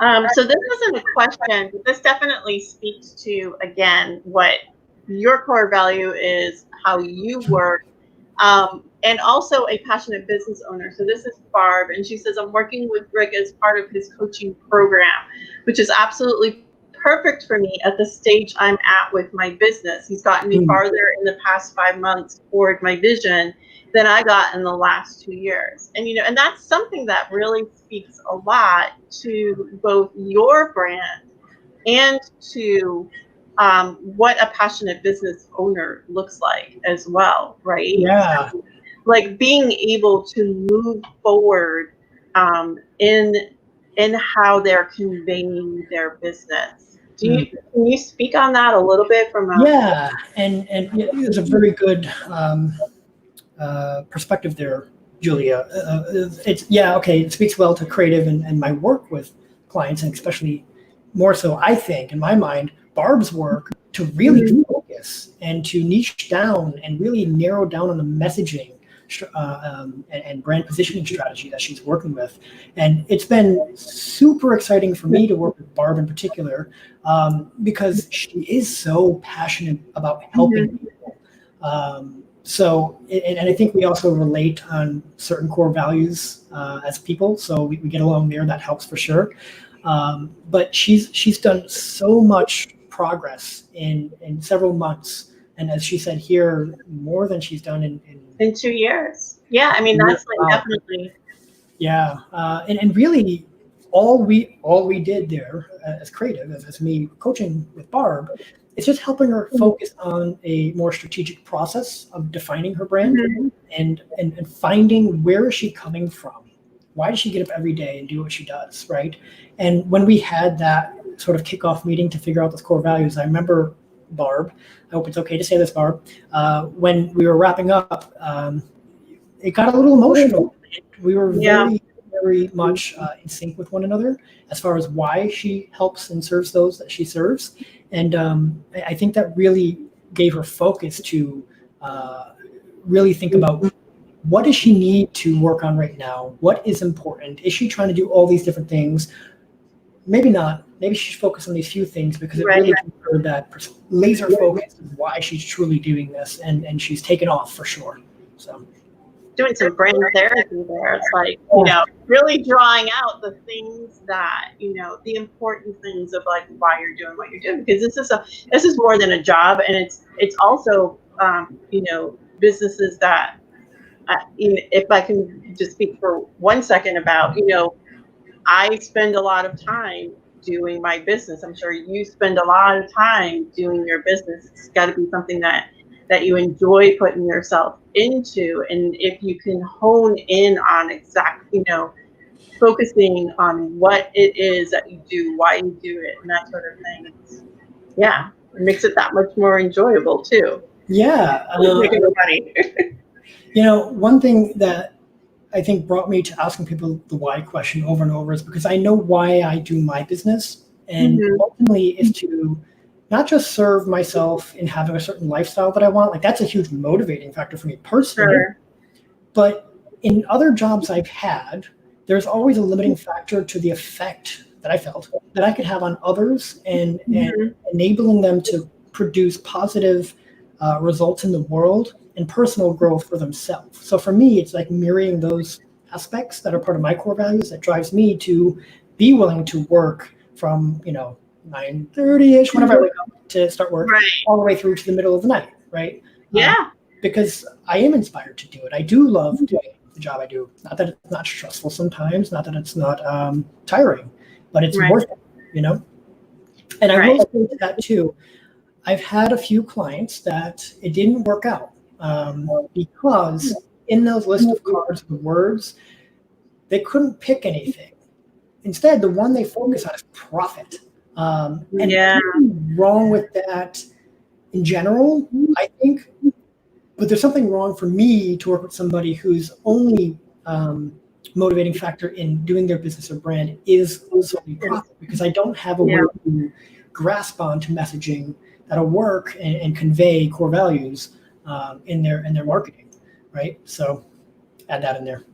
So this isn't a question, but this definitely speaks to, again, what your core value is, how you work, and also a passionate business owner. So this is Barb, and she says, I'm working with Rick as part of his coaching program, which is absolutely perfect for me at the stage I'm at with my business. He's gotten me farther in the past 5 months toward my vision than I got in the last 2 years. And, and that's something that really speaks a lot to both your brand and to what a passionate business owner looks like as well, right? Yeah. So, like being able to move forward in how they're conveying their business. Can you speak on that a little bit from a Yeah, and it's a very good perspective there, Giulia. Okay. It speaks well to creative and my work with clients, and especially more so, I think, in my mind, Barb's work to really focus and to niche down and really narrow down on the messaging and brand positioning strategy that she's working with. And it's been super exciting for me to work with Barb in particular, because she is so passionate about helping people. And I think we also relate on certain core values as people, so we get along there. That helps for sure. But she's done so much progress in several months, and as she said here, more than she's done in 2 years. Yeah, I mean that's like definitely. Yeah, and really, all we did there as creative, as me coaching with Barb, it's just helping her focus on a more strategic process of defining her brand and finding where is she coming from. Why does she get up every day and do what she does, right? And when we had that sort of kickoff meeting to figure out those core values, I remember Barb, I hope it's okay to say this, Barb, when we were wrapping up, it got a little emotional. We were very much in sync with one another as far as why she helps and serves those that she serves. And I think that really gave her focus to really think about what does she need to work on right now? What is important? Is she trying to do all these different things? Maybe not. Maybe she's focused on these few things because it really gives her that laser focus of why she's truly doing this, and she's taken off for sure. So doing some brand therapy there. It's like, really drawing out the things that, the important things of like why you're doing what you're doing. Because this is more than a job, and it's also businesses that if I can just speak for 1 second about, I spend a lot of time doing my business. I'm sure you spend a lot of time doing your business. It's got to be something that you enjoy putting yourself into. And if you can hone in on exactly, focusing on what it is that you do, why you do it, and that sort of thing, it makes it that much more enjoyable too. Yeah. Making money. One thing that I think brought me to asking people the why question over and over is because I know why I do my business, and ultimately is to not just serve myself in having a certain lifestyle that I want. Like that's a huge motivating factor for me personally. But in other jobs I've had, there's always a limiting factor to the effect that I felt that I could have on others and enabling them to produce positive results in the world and personal growth for themselves. So for me, it's like mirroring those aspects that are part of my core values that drives me to be willing to work from, 9:30ish, whenever I wake up to start work, all the way through to the middle of the night, right? Yeah. Because I am inspired to do it. I do love doing the job I do. Not that it's not stressful sometimes, not that it's not tiring, but it's worth it, And I will say to that too. I've had a few clients that it didn't work out because in those list of cards and words, they couldn't pick anything. Instead, the one they focus on is profit. And nothing wrong with that in general, I think. But there's something wrong for me to work with somebody whose only motivating factor in doing their business or brand is solely profit, because I don't have a way to grasp onto messaging that'll work and convey core values in their marketing, right? So add that in there.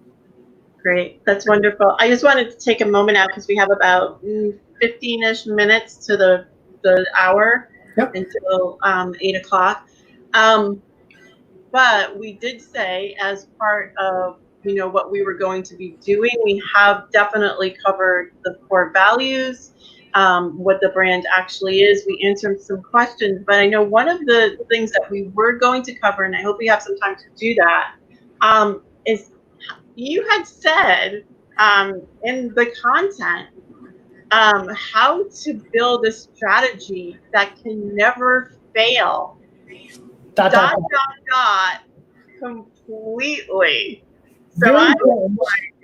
Great. That's wonderful. I just wanted to take a moment out because we have about 15-ish minutes to the hour until 8 o'clock. But we did say, as part of what we were going to be doing, we have definitely covered the core values, what the brand actually is. We answered some questions, but I know one of the things that we were going to cover, and I hope we have some time to do that, is you had said in the content how to build a strategy that can never fail. Dot, completely. So I'm like,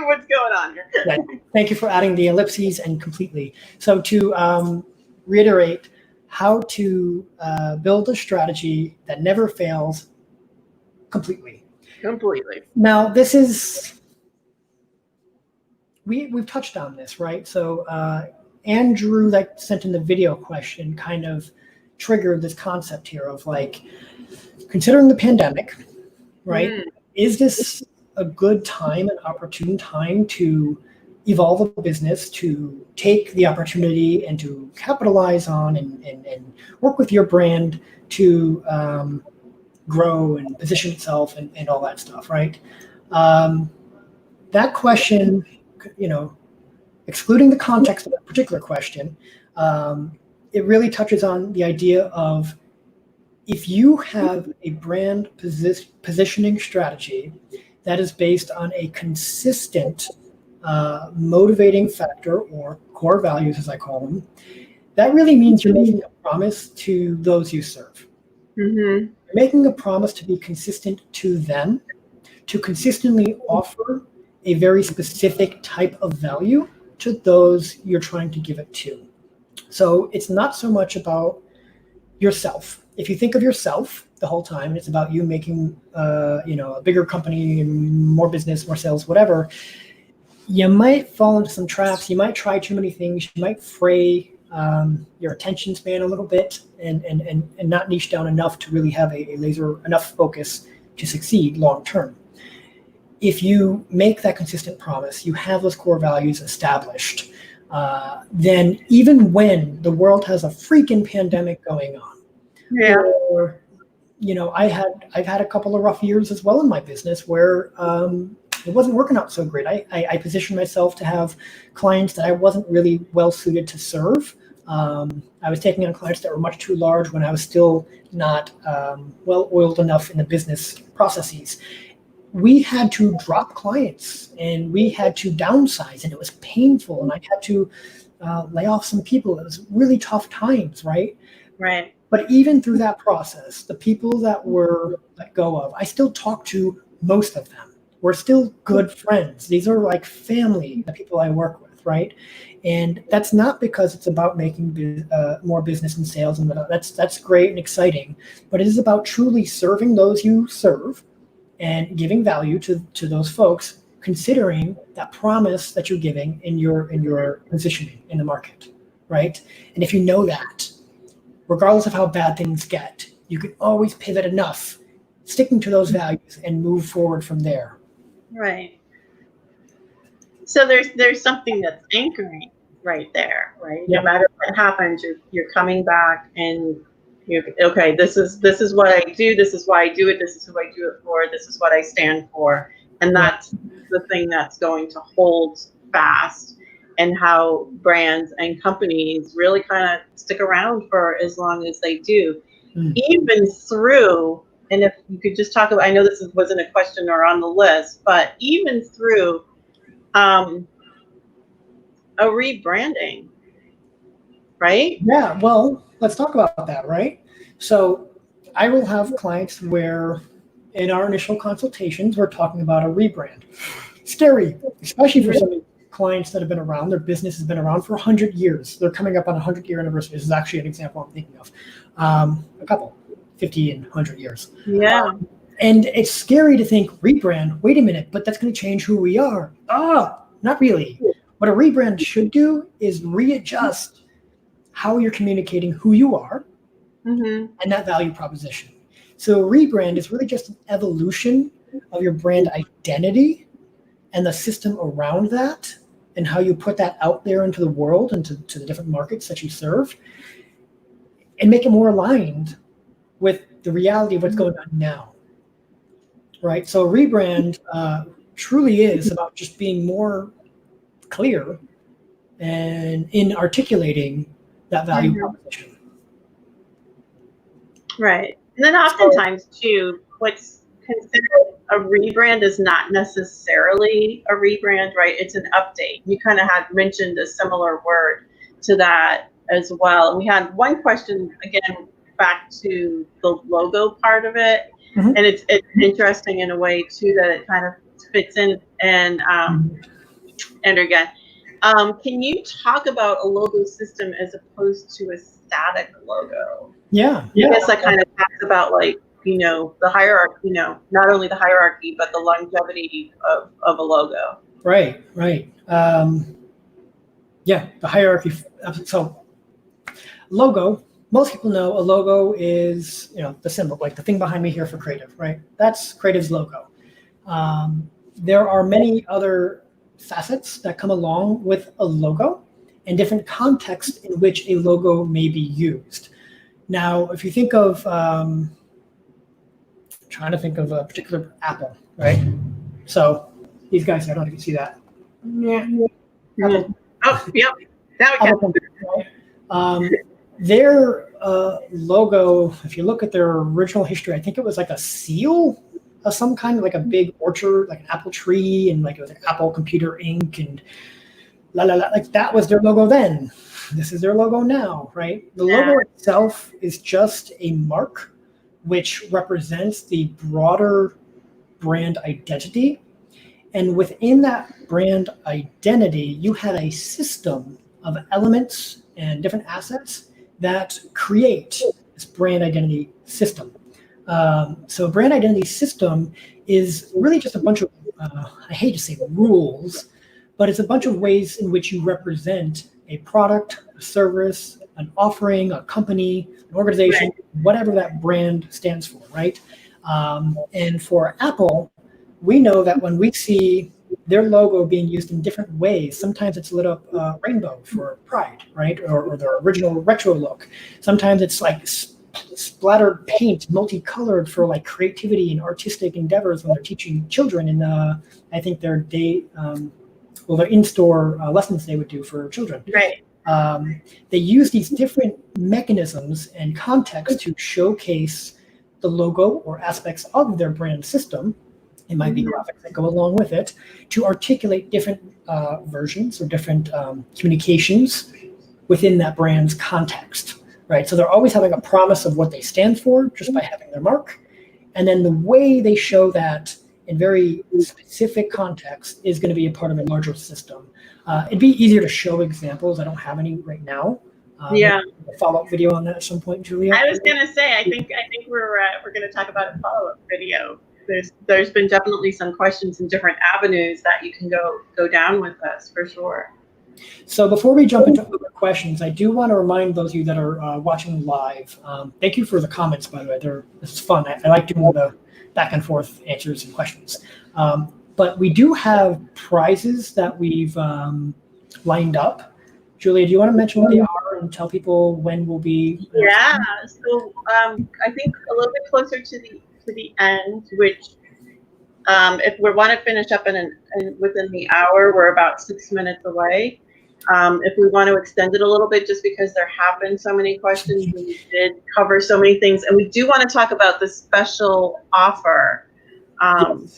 what's going on here? Yeah, thank you for adding the ellipses and completely. So to reiterate, how to build a strategy that never fails completely. Completely. Now, this is, we've touched on this, right? So Andrew, that sent in the video question, kind of triggered this concept here of like, considering the pandemic, right? Is this a good time, an opportune time to evolve a business, to take the opportunity and to capitalize on and work with your brand to grow and position itself and all that stuff, right? That question, excluding the context of that particular question, it really touches on the idea of, if you have a brand positioning strategy that is based on a consistent motivating factor, or core values as I call them, that really means you're making a promise to those you serve. You're making a promise to be consistent to them, to consistently offer a very specific type of value to those you're trying to give it to. So it's not so much about yourself. If you think of yourself the whole time, it's about you making a bigger company and more business, more sales, whatever, you might fall into some traps. You might try too many things. You might fray your attention span a little bit and not niche down enough to really have a laser enough focus to succeed long term. If you make that consistent promise, you have those core values established, then even when the world has a freaking pandemic going on, or I've had a couple of rough years as well in my business where it wasn't working out so great. I positioned myself to have clients that I wasn't really well suited to serve. I was taking on clients that were much too large when I was still not well oiled enough in the business processes. We had to drop clients and we had to downsize, and it was painful, and I had to lay off some people. It was really tough times, right? Right. But even through that process, the people that were let go of, I still talk to most of them. We're still good friends. These are like family, the people I work with, right? And that's not because it's about making more business and sales, and that's great and exciting, but it is about truly serving those you serve and giving value to those folks, considering that promise that you're giving in your positioning in the market, right? And if you know that, regardless of how bad things get, you can always pivot enough, sticking to those values, and move forward from there. Right. So there's something that's anchoring right there, right? Yeah. No matter what happens, you're coming back and okay, this is what I do, this is why I do it, this is who I do it for, this is what I stand for. And that's the thing that's going to hold fast, and how brands and companies really kind of stick around for as long as they do. Even through, and if you could just talk about, I know this wasn't a question or on the list, but even through a rebranding, right? Yeah, well, let's talk about that, right? So I will have clients where in our initial consultations, we're talking about a rebrand. Scary, especially for some clients that have been around. Their business has been around for 100 years. They're coming up on a 100-year anniversary. This is actually an example I'm thinking of. A couple, 50 and 100 years. Yeah. And it's scary to think, rebrand, wait a minute, but that's going to change who we are. Not really. What a rebrand should do is readjust how you're communicating who you are and that value proposition. So rebrand is really just an evolution of your brand identity, and the system around that, and how you put that out there into the world and to the different markets that you serve, and make it more aligned with the reality of what's going on now, right? So rebrand truly is about just being more clear and in articulating that value proposition. Right. And then oftentimes too, what's considered a rebrand is not necessarily a rebrand, right? It's an update. You kind of had mentioned a similar word to that as well. And we had one question, again, back to the logo part of it. Mm-hmm. And it's interesting in a way too, that it kind of fits in. And again, can you talk about a logo system as opposed to a static logo? Yeah. I guess that kind of talks about, like, the hierarchy, not only the hierarchy, but the longevity of a logo. Right. Yeah, the hierarchy. So logo, most people know a logo is, the symbol, like the thing behind me here for Krative, right? That's Krative's logo. There are many other facets that come along with a logo and different contexts in which a logo may be used. Now, if you think of, trying to think of a particular apple, right? So these guys, I don't know if you can see that. Yeah. Apple. Oh, yep. Now we can. Right? Their logo, if you look at their original history, I think it was like a seal of some kind, like a big orchard, like an apple tree, and like it was like Apple Computer Inc. and like that was their logo then. This is their logo now, right? The logo itself is just a mark which represents the broader brand identity. And within that brand identity, you have a system of elements and different assets that create this brand identity system. So a brand identity system is really just a bunch of, I hate to say rules, but it's a bunch of ways in which you represent a product, a service, an offering, a company, an organization, whatever that brand stands for, right? And for Apple, we know that when we see their logo being used in different ways, sometimes it's lit up rainbow for pride, right? Or their original retro look. Sometimes it's like splattered paint, multicolored for like creativity and artistic endeavors when they're teaching children in, I think their their in-store lessons they would do for children. Right. They use these different mechanisms and contexts to showcase the logo or aspects of their brand system. It might be graphics that go along with it to articulate different versions or different communications within that brand's context, right? So they're always having a promise of what they stand for just by having their mark. And then the way they show that in very specific context is going to be a part of a larger system. It'd be easier to show examples. I don't have any right now. A follow-up video on that at some point, Giulia. I was gonna say, I think we're gonna talk about a follow-up video. There's been definitely some questions in different avenues that you can go down with us for sure. So before we jump into other questions, I do want to remind those of you that are watching live. Thank you for the comments, by the way. This is fun. I like doing the back and forth answers and questions. But we do have prizes that we've lined up. Giulia, do you want to mention what they are and tell people when we'll be? Yeah. So I think a little bit closer to the end, which if we want to finish up within the hour, we're about 6 minutes away. If we want to extend it a little bit, just because there have been so many questions, we did cover so many things, and we do want to talk about the special offer,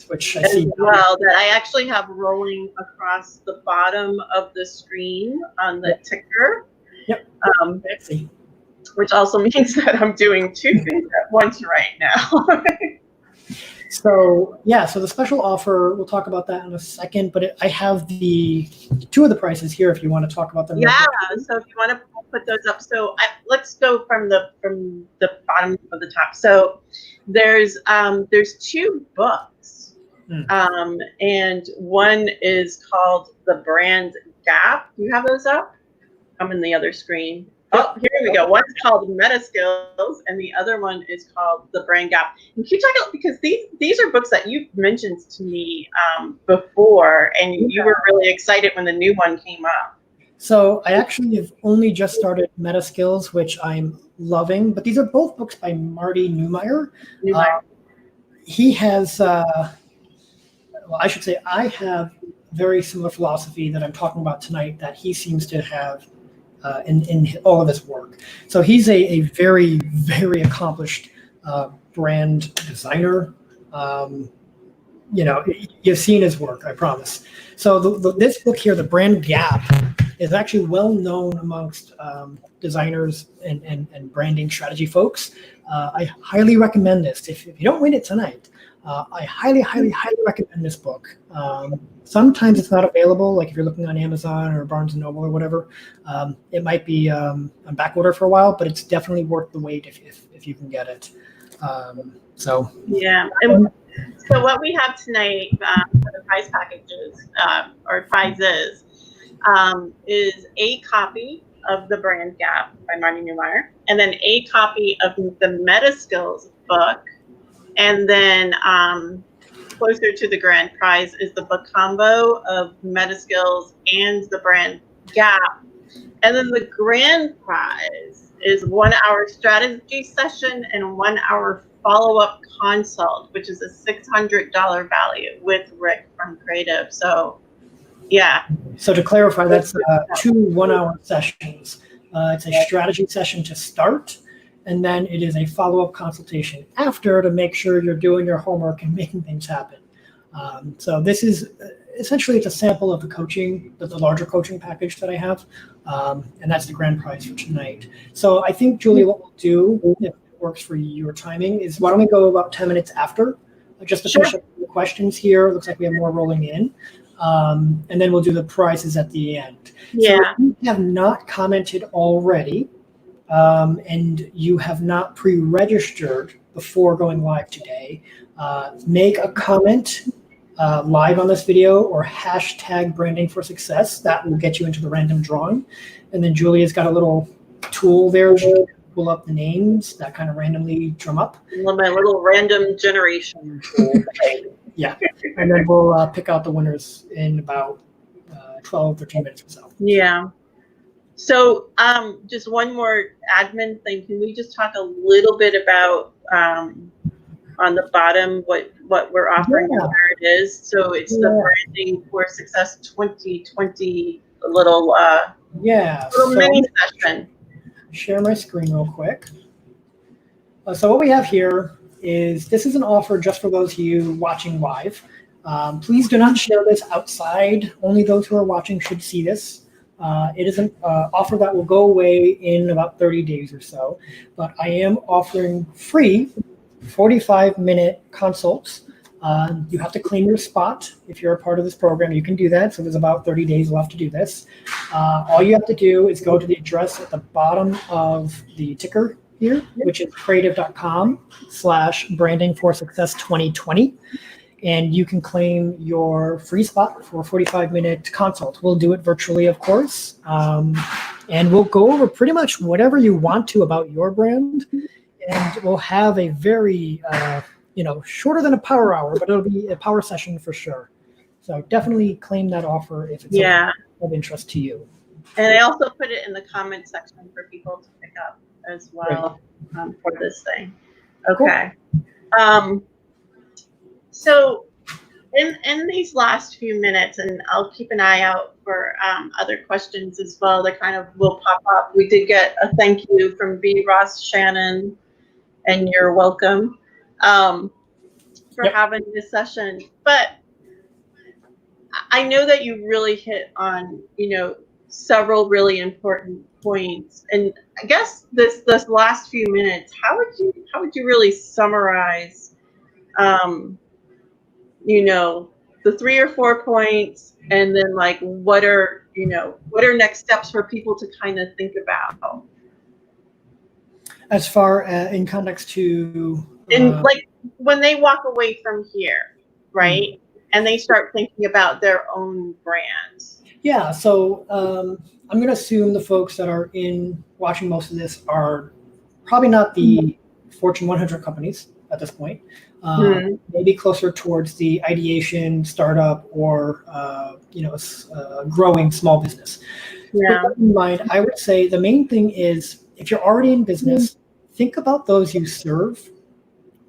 which I as see well, that I actually have rolling across the bottom of the screen on the ticker. Yep. Which also means that I'm doing two things at once right now. So the special offer, we'll talk about that in a second, but I have the two of the prices here if you want to talk about them. Yeah, so if you want to put those up. So let's go from the bottom of the top. So there's two books, and one is called The Brand Gap. Do you have those up? I'm in the other screen. Oh, here we go. One's called Meta Skills, and the other one is called The Brand Gap. And can you talk about, because these are books that you've mentioned to me before, and you were really excited when the new one came up. So I actually have only just started Meta Skills, which I'm loving. But these are both books by Marty Neumeier. He has, well, I should say, I have a very similar philosophy that I'm talking about tonight that he seems to have in all of his work. So he's a very, very accomplished brand designer. You've seen his work, I promise. So this book here, The Brand Gap, is actually well known amongst designers and branding strategy folks. I highly recommend this. If you don't win it tonight, I highly recommend this book. Sometimes it's not available, like if you're looking on Amazon or Barnes & Noble or whatever. It might be on back order for a while, but it's definitely worth the wait if you can get it. Yeah. And so what we have tonight for the prize packages or prizes is a copy of The Brand Gap by Marty Neumeier, and then a copy of the Meta Skills book, and then closer to the grand prize is the book combo of Meta Skills and The Brand Gap. And then the grand prize is 1 hour strategy session and 1 hour follow-up consult, which is a $600 value with Rick from Krative. So, yeah. So to clarify, that's 2 1-hour sessions. It's a strategy session to start, and then it is a follow-up consultation after to make sure you're doing your homework and making things happen. So this is essentially, it's a sample of the coaching, the larger coaching package that I have, and that's the grand prize for tonight. So I think, Giulia, what we'll do, if it works for your timing, is why don't we go about 10 minutes after, just to finish up the questions here. It looks like we have more rolling in. And then we'll do the prizes at the end. Yeah. So if you have not commented already, and you have not pre-registered before going live today, make a comment live on this video or hashtag branding for success. That will get you into the random drawing. And then Giulia's got a little tool there. She can pull up the names that kind of randomly drum up. My little random generation tool. Yeah. And then we'll pick out the winners in about 12, 13 minutes or so. Yeah. So just one more admin thing. Can we just talk a little bit about on the bottom what we're offering and where it is? So it's the Branding for Success 2020 little mini session. Share my screen real quick. So what we have here is, this is an offer just for those of you watching live. Please do not share this outside. Only those who are watching should see this. It is an offer that will go away in about 30 days or so, but I am offering free 45-minute consults. You have to claim your spot. If you're a part of this program, you can do that. So there's about 30 days left to do this. All you have to do is go to the address at the bottom of the ticker here, which is krative.com/brandingforsuccess2020. And you can claim your free spot for a 45-minute consult. We'll do it virtually, of course. And we'll go over pretty much whatever you want to about your brand. And we'll have a very, shorter than a power hour, but it'll be a power session for sure. So definitely claim that offer if it's of interest to you. And I also put it in the comment section for people to pick up as well for this thing. Okay. Cool. So in these last few minutes, and I'll keep an eye out for other questions as well that kind of will pop up. We did get a thank you from B. Ross Shannon, and you're welcome for having this session. But I know that you really hit on, several really important points. And I guess this last few minutes, how would you really summarize the 3 or 4 points, and then what are next steps for people to kind of think about? As far in context to when they walk away from here, right? And they start thinking about their own brands. Yeah, so I'm going to assume the folks that are watching most of this are probably not the Fortune 100 companies at this point. Maybe closer towards the ideation, startup, or growing small business. Yeah. With that in mind, I would say the main thing is if you're already in business, think about those you serve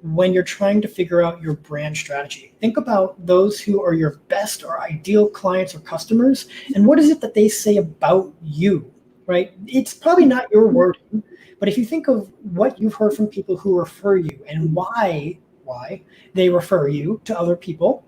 when you're trying to figure out your brand strategy. Think about those who are your best or ideal clients or customers, and what is it that they say about you, right? It's probably not your wording, but if you think of what you've heard from people who refer you and why they refer you to other people,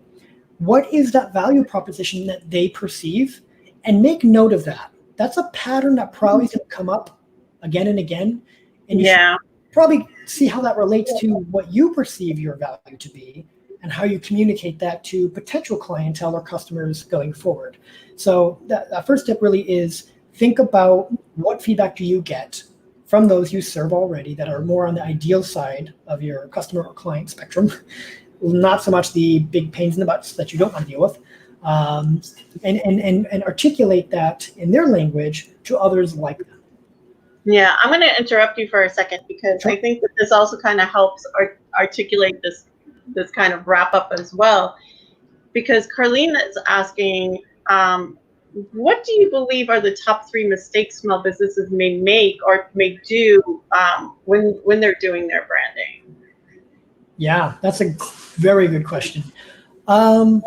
what is that value proposition that they perceive, and make note of that. That's a pattern that probably is going to come up again and again, and you should probably see how that relates to what you perceive your value to be and how you communicate that to potential clientele or customers going forward. So that first step really is think about what feedback do you get from those you serve already that are more on the ideal side of your customer or client spectrum, not so much the big pains in the butts that you don't want to deal with, and articulate that in their language to others like them. Yeah, I'm going to interrupt you for a second because I think that this also kind of helps articulate this kind of wrap up as well. Because Carlene is asking, what do you believe are the top 3 mistakes small businesses may make or may do when they're doing their branding? Yeah, that's a very good question. I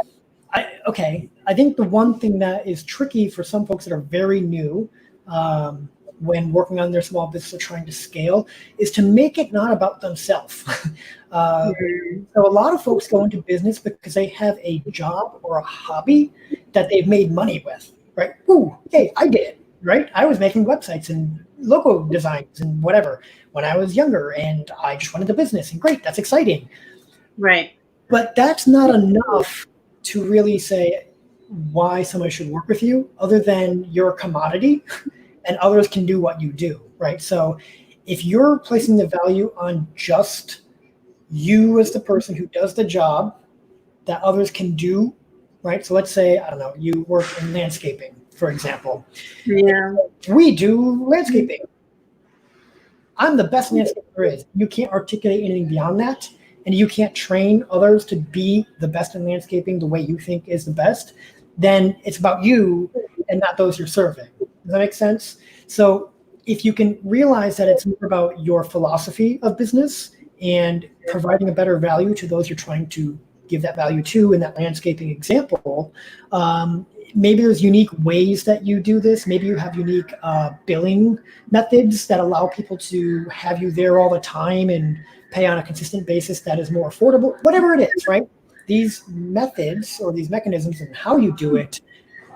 think the one thing that is tricky for some folks that are very new when working on their small business or trying to scale is to make it not about themselves. So a lot of folks go into business because they have a job or a hobby that they've made money with, right? Ooh, hey, I did it, right? I was making websites and logo designs and whatever when I was younger, and I just went into business, and great, that's exciting. Right. But that's not enough to really say why somebody should work with you other than you're a commodity and others can do what you do, right? So if you're placing the value on just you as the person who does the job that others can do, right? So let's say, I don't know, you work in landscaping, for example. Yeah. We do landscaping. I'm the best landscaper there is. You can't articulate anything beyond that, and you can't train others to be the best in landscaping the way you think is the best, then it's about you and not those you're serving. Does that make sense? So if you can realize that it's more about your philosophy of business and providing a better value to those you're trying to give that value to in that landscaping example, maybe there's unique ways that you do this. Maybe you have unique billing methods that allow people to have you there all the time and pay on a consistent basis that is more affordable, whatever it is, right? These methods or these mechanisms and how you do it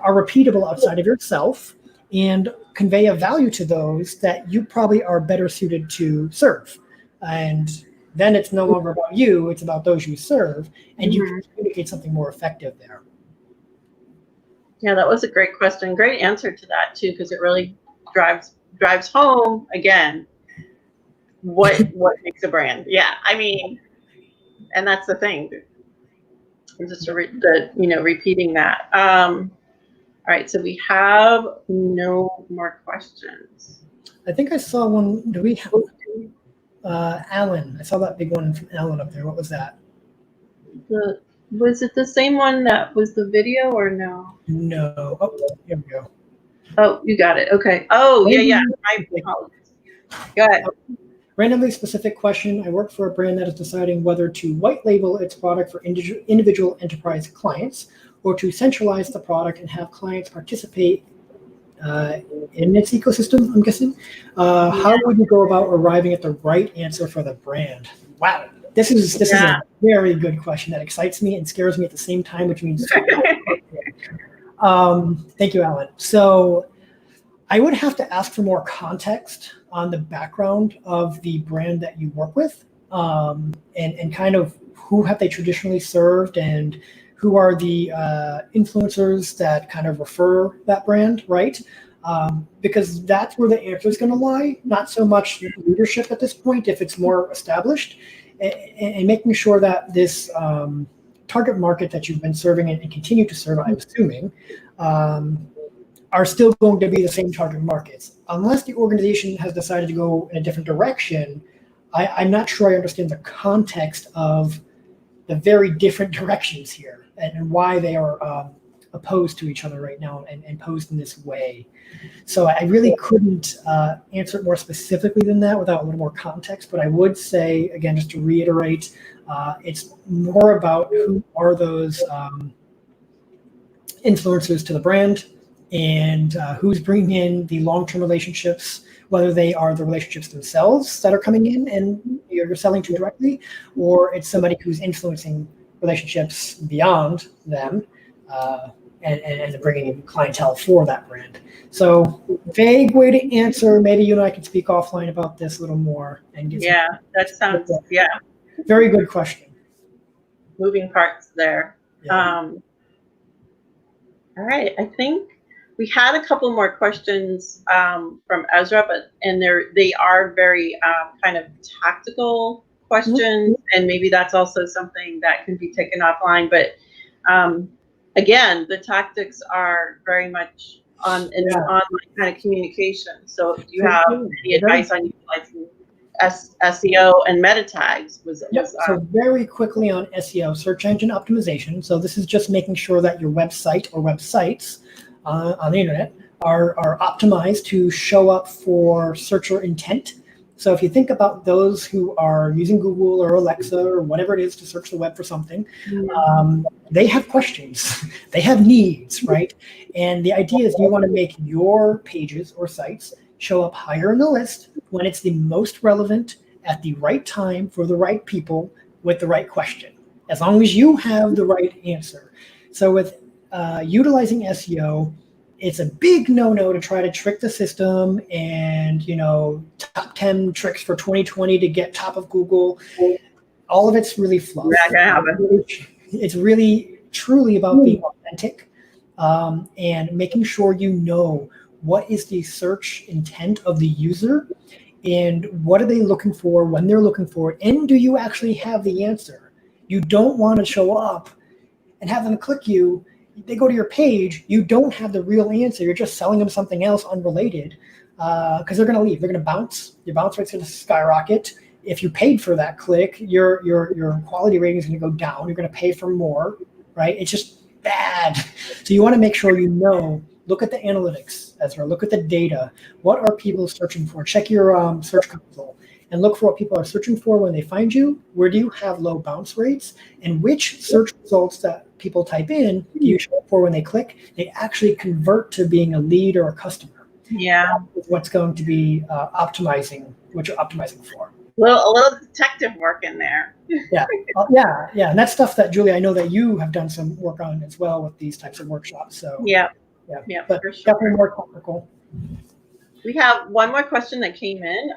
are repeatable outside of yourself and convey a value to those that you probably are better suited to serve. And then it's no longer about you, it's about those you serve, and you can communicate something more effective there. Yeah, that was a great question. Great answer to that too, because it really drives home again what makes a brand. Yeah, I mean, and that's the thing. Just repeating that. All right, so we have no more questions. I think I saw one. Do we have Alan? I saw that big one from Alan up there. What was that? Was it the same one that was the video or no? No. Oh, here we go. Oh, you got it. Okay. Oh, yeah. My apologies. Go ahead. Randomly specific question. I work for a brand that is deciding whether to white label its product for individual enterprise clients or to centralize the product and have clients participate in its ecosystem, I'm guessing. How would you go about arriving at the right answer for the brand? Wow. This is a very good question that excites me and scares me at the same time, which means thank you, Alan. So I would have to ask for more context on the background of the brand that you work with, and kind of who have they traditionally served and who are the influencers that kind of refer that brand, right? Because that's where the answer is going to lie, not so much leadership at this point if it's more established, and making sure that this target market that you've been serving and continue to serve, I'm assuming, are still going to be the same target markets. Unless the organization has decided to go in a different direction, I'm not sure I understand the context of the very different directions here and why they are opposed to each other right now and posed in this way. So I really couldn't answer it more specifically than that without a little more context. But I would say, again, just to reiterate, it's more about who are those influencers to the brand and who's bringing in the long-term relationships, whether they are the relationships themselves that are coming in and you're selling to directly, or it's somebody who's influencing relationships beyond them and bringing in clientele for that brand. So vague way to answer. Maybe you and I can speak offline about this a little more and get that sounds very good question. Moving parts there. Yeah. All right, I think we had a couple more questions from Ezra, and they are very kind of tactical questions, and maybe that's also something that can be taken offline. But again, the tactics are very much on an online kind of communication. So if you have any advice on utilizing SEO and meta tags, so very quickly on SEO, search engine optimization. So this is just making sure that your website or websites on the internet are optimized to show up for searcher intent. So if you think about those who are using Google or Alexa or whatever it is to search the web for something, they have questions, they have needs, right? And the idea is you want to make your pages or sites show up higher in the list when it's the most relevant at the right time for the right people with the right question, as long as you have the right answer. So with utilizing SEO, it's a big no-no to try to trick the system and, top 10 tricks for 2020 to get top of Google. All of it's really fluff. It's really truly about being authentic and making sure you know what is the search intent of the user and what are they looking for when they're looking for it, and do you actually have the answer? You don't want to show up and have them click you. They go to your page, you don't have the real answer. You're just selling them something else unrelated because they're going to leave. They're going to bounce. Your bounce rate's going to skyrocket. If you paid for that click, your quality rating is going to go down. You're going to pay for more, right? It's just bad. So you want to make sure you know. Look at the analytics, Ezra. Look at the data. What are people searching for? Check your search console and look for what people are searching for when they find you. Where do you have low bounce rates? And which search results that people type in do you show up for when they click? They actually convert to being a lead or a customer. Yeah. That's what's going to be optimizing what you're optimizing for. Well, a little detective work in there. Yeah. And that's stuff that, Giulia, I know that you have done some work on as well with these types of workshops. So yeah, but for sure. Definitely more technical. We have one more question that came in.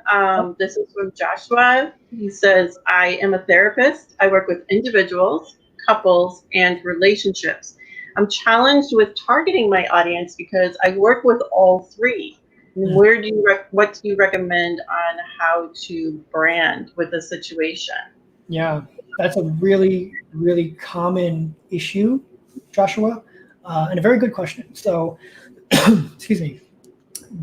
This is from Joshua. He says, I am a therapist. I work with individuals, couples, and relationships. I'm challenged with targeting my audience because I work with all three. What do you recommend on how to brand with the situation? Yeah, that's a really, really common issue, Joshua, and a very good question. So, excuse me.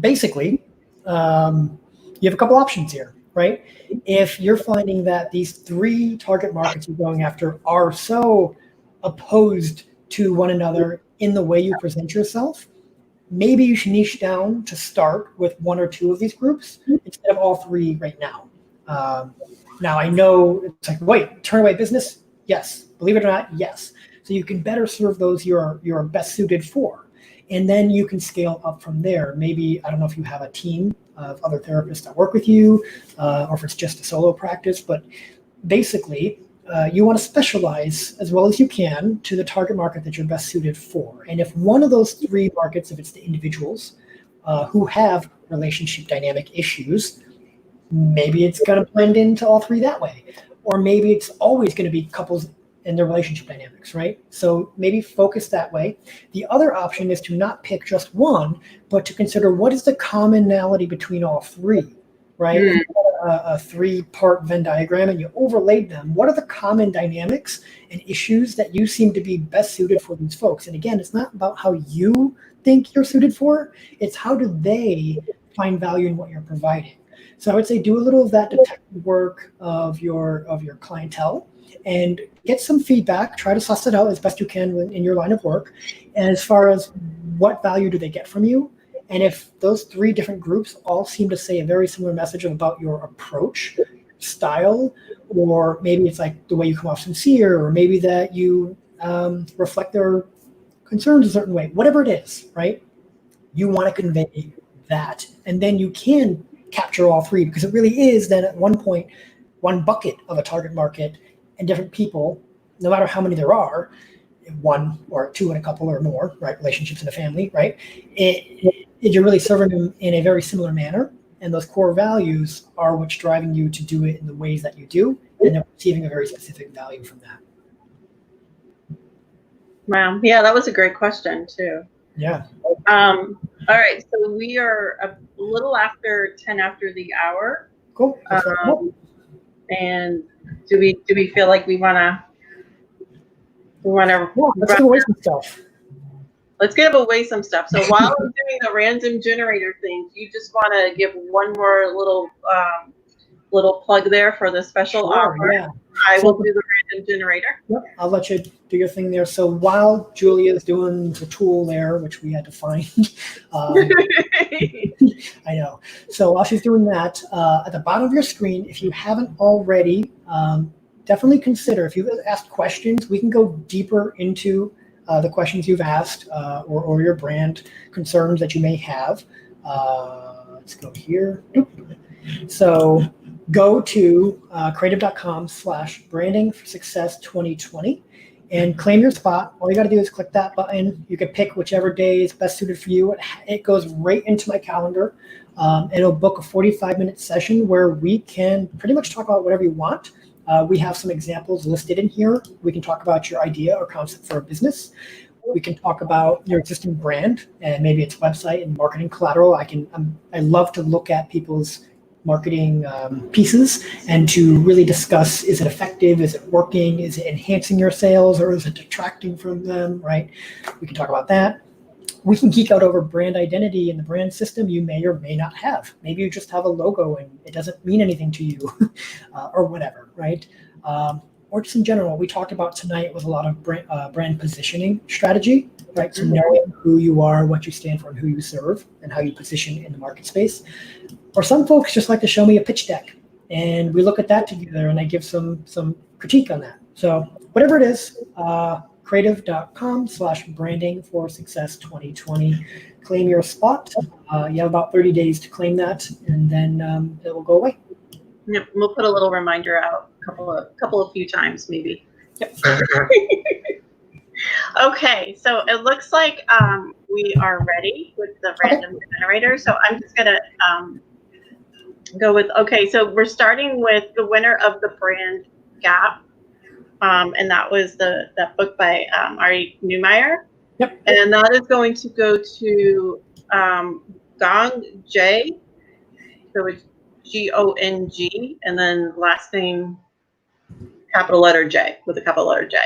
Basically, you have a couple options here, right? If you're finding that these three target markets you're going after are so opposed to one another in the way you present yourself, maybe you should niche down to start with one or two of these groups instead of all three right now. Now, I know it's like, wait, turn away business? Yes. Believe it or not, yes. So you can better serve those you're best suited for. And then you can scale up from there. Maybe, I don't know if you have a team of other therapists that work with you or if it's just a solo practice, but basically you want to specialize as well as you can to the target market that you're best suited for. And if one of those three markets, if it's the individuals who have relationship dynamic issues, maybe it's going to blend into all three that way. Or maybe it's always going to be couples and their relationship dynamics, right? So maybe focus that way. The other option is to not pick just one, but to consider what is the commonality between all three, right? If you have a three-part Venn diagram and you overlaid them, what are the common dynamics and issues that you seem to be best suited for these folks? And again, it's not about how you think you're suited for. It's how do they find value in what you're providing. So I would say do a little of that detective work of your clientele and get some feedback. Try to suss it out as best you can in your line of work. And as far as what value do they get from you, and if those 3 different groups all seem to say a very similar message about your approach, style, or maybe it's like the way you come off sincere, or maybe that you reflect their concerns a certain way, whatever it is, right? You want to convey that. And then you can capture all 3, because it really is then at one point, one bucket of a target market and different people, no matter how many there are, 1 or 2 and a couple or more, right? Relationships in a family, right? You're really serving them in a very similar manner. And those core values are what's driving you to do it in the ways that you do, and they're receiving a very specific value from that. Wow. Yeah, that was a great question too. Yeah. All right. So we are a little after 10 after the hour. Cool. And do we feel like we want to let's give away some stuff. Let's give away some stuff. So while I'm doing the random generator thing, do you just want to give one more little plug there for the special offer? Yeah. I will do the random generator. Yep, I'll let you do your thing there. So while Giulia is doing the tool there, which we had to find, I know. So while she's doing that, at the bottom of your screen, if you haven't already, definitely consider, if you've asked questions, we can go deeper into the questions you've asked or your brand concerns that you may have. Let's go here. So go to krative.com/brandingforsuccess2020 and claim your spot. All you got to do is click that button. You can pick whichever day is best suited for you. It goes right into my calendar. It'll book a 45-minute session where we can pretty much talk about whatever you want. We have some examples listed in here. We can talk about your idea or concept for a business. We can talk about your existing brand and maybe its website and marketing collateral. I love to look at people's marketing pieces and to really discuss, is it effective? Is it working? Is it enhancing your sales, or is it detracting from them, right? We can talk about that. We can geek out over brand identity and the brand system you may or may not have. Maybe you just have a logo and it doesn't mean anything to you or whatever, right? Or just in general, we talked about tonight was a lot of brand positioning strategy, right? So knowing who you are, what you stand for, and who you serve, and how you position in the market space. Or some folks just like to show me a pitch deck, and we look at that together, and I give some critique on that. So whatever it is, krative.com/brandingforsuccess2020. Claim your spot. You have about 30 days to claim that, and then it will go away. Yep, we'll put a little reminder out a few times maybe. Yep. Okay, so it looks like we are ready with the random generator. So I'm just gonna go with, okay, so we're starting with the winner of the brand gap. And that was that book by Ari Neumeyer. Yep. And that is going to go to Gong J. So it's Gong, and then last name capital letter J with a capital letter J.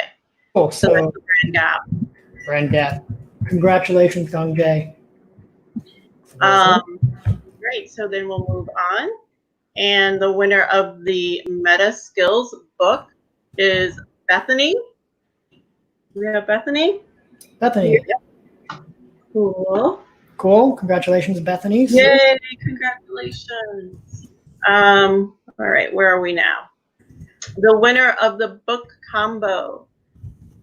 Oh, so that's the brand gap. Brand gap. Congratulations, Gong J. Great. So then we'll move on. And the winner of the Meta Skills book is Bethany. Do we have Bethany? Bethany. Yeah. Cool. Cool. Congratulations, Bethany. Yay, congratulations. All right, where are we now? The winner of the book combo.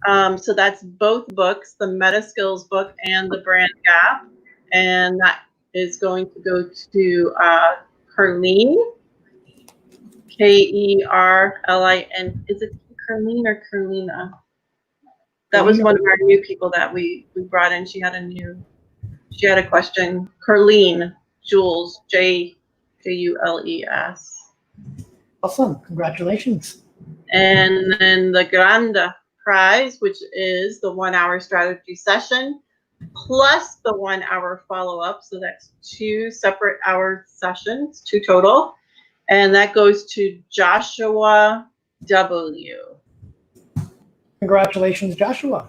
So that's both books, the Meta Skills book and the Brand Gap. And that is going to go to Carlene. Kerlin. Is it Carlene or Carlina? That was one of our new people that we brought in. She had a question. Carlene Jules, Jules. Awesome. Congratulations. And then the Grande Prize, which is the 1 hour strategy session plus the 1 hour follow-up. So that's 2 separate hour sessions, 2 total. And that goes to Joshua W. Congratulations, Joshua.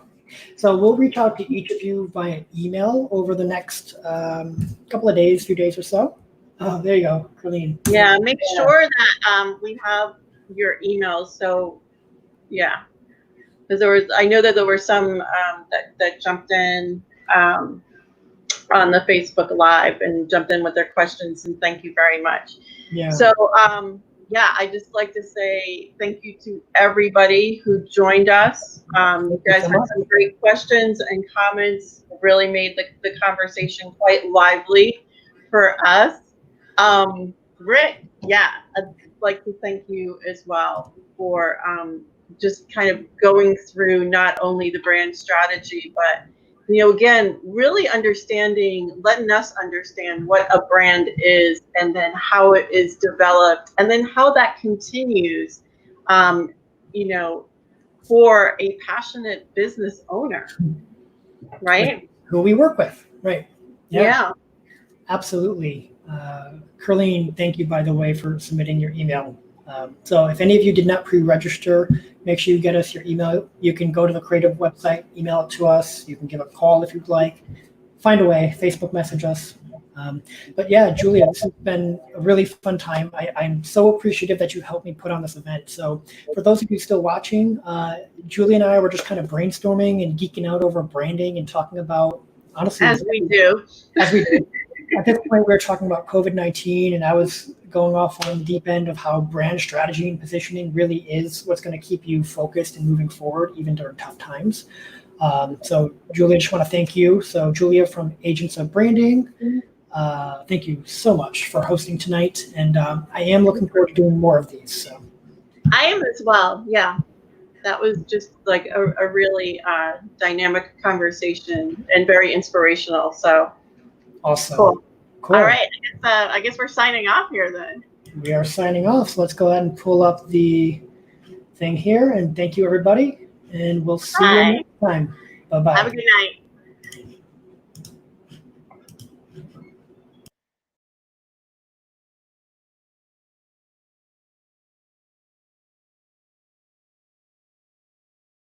So we'll reach out to each of you via email over the next couple of days, few days or so. Oh, there you go, Colleen. Yeah, make sure that we have your emails. So yeah, because I know that there were some that jumped in on the Facebook Live and jumped in with their questions, and thank you very much. Yeah. So yeah, I just like to say thank you to everybody who joined us. You guys had some great questions and comments. Really made the conversation quite lively for us. Rick, yeah, I'd like to thank you as well for just kind of going through not only the brand strategy, but again, really understanding, letting us understand what a brand is, and then how it is developed, and then how that continues, for a passionate business owner, right? Who we work with, right? Yeah. Absolutely. Colleen, thank you, by the way, for submitting your email. So if any of you did not pre-register, make sure you get us your email. You can go to the Krative website, email it to us. You can give a call if you'd like. Find a way, Facebook message us. But yeah, Giulia, this has been a really fun time. I'm so appreciative that you helped me put on this event. So for those of you still watching, Giulia and I were just kind of brainstorming and geeking out over branding and talking about, honestly, as we do. At this point, we were talking about COVID-19, and I was going off on the deep end of how brand strategy and positioning really is what's going to keep you focused and moving forward, even during tough times. So, Giulia, just want to thank you. So, Giulia from Agents of Branding, thank you so much for hosting tonight, and I am looking forward to doing more of these. So, I am as well. Yeah, that was just like a really dynamic conversation and very inspirational. So. Awesome. Cool. Cool. All right. I guess we're signing off here then. We are signing off. So let's go ahead and pull up the thing here. And thank you, everybody. And we'll see you next time. Bye-bye. Have a good night.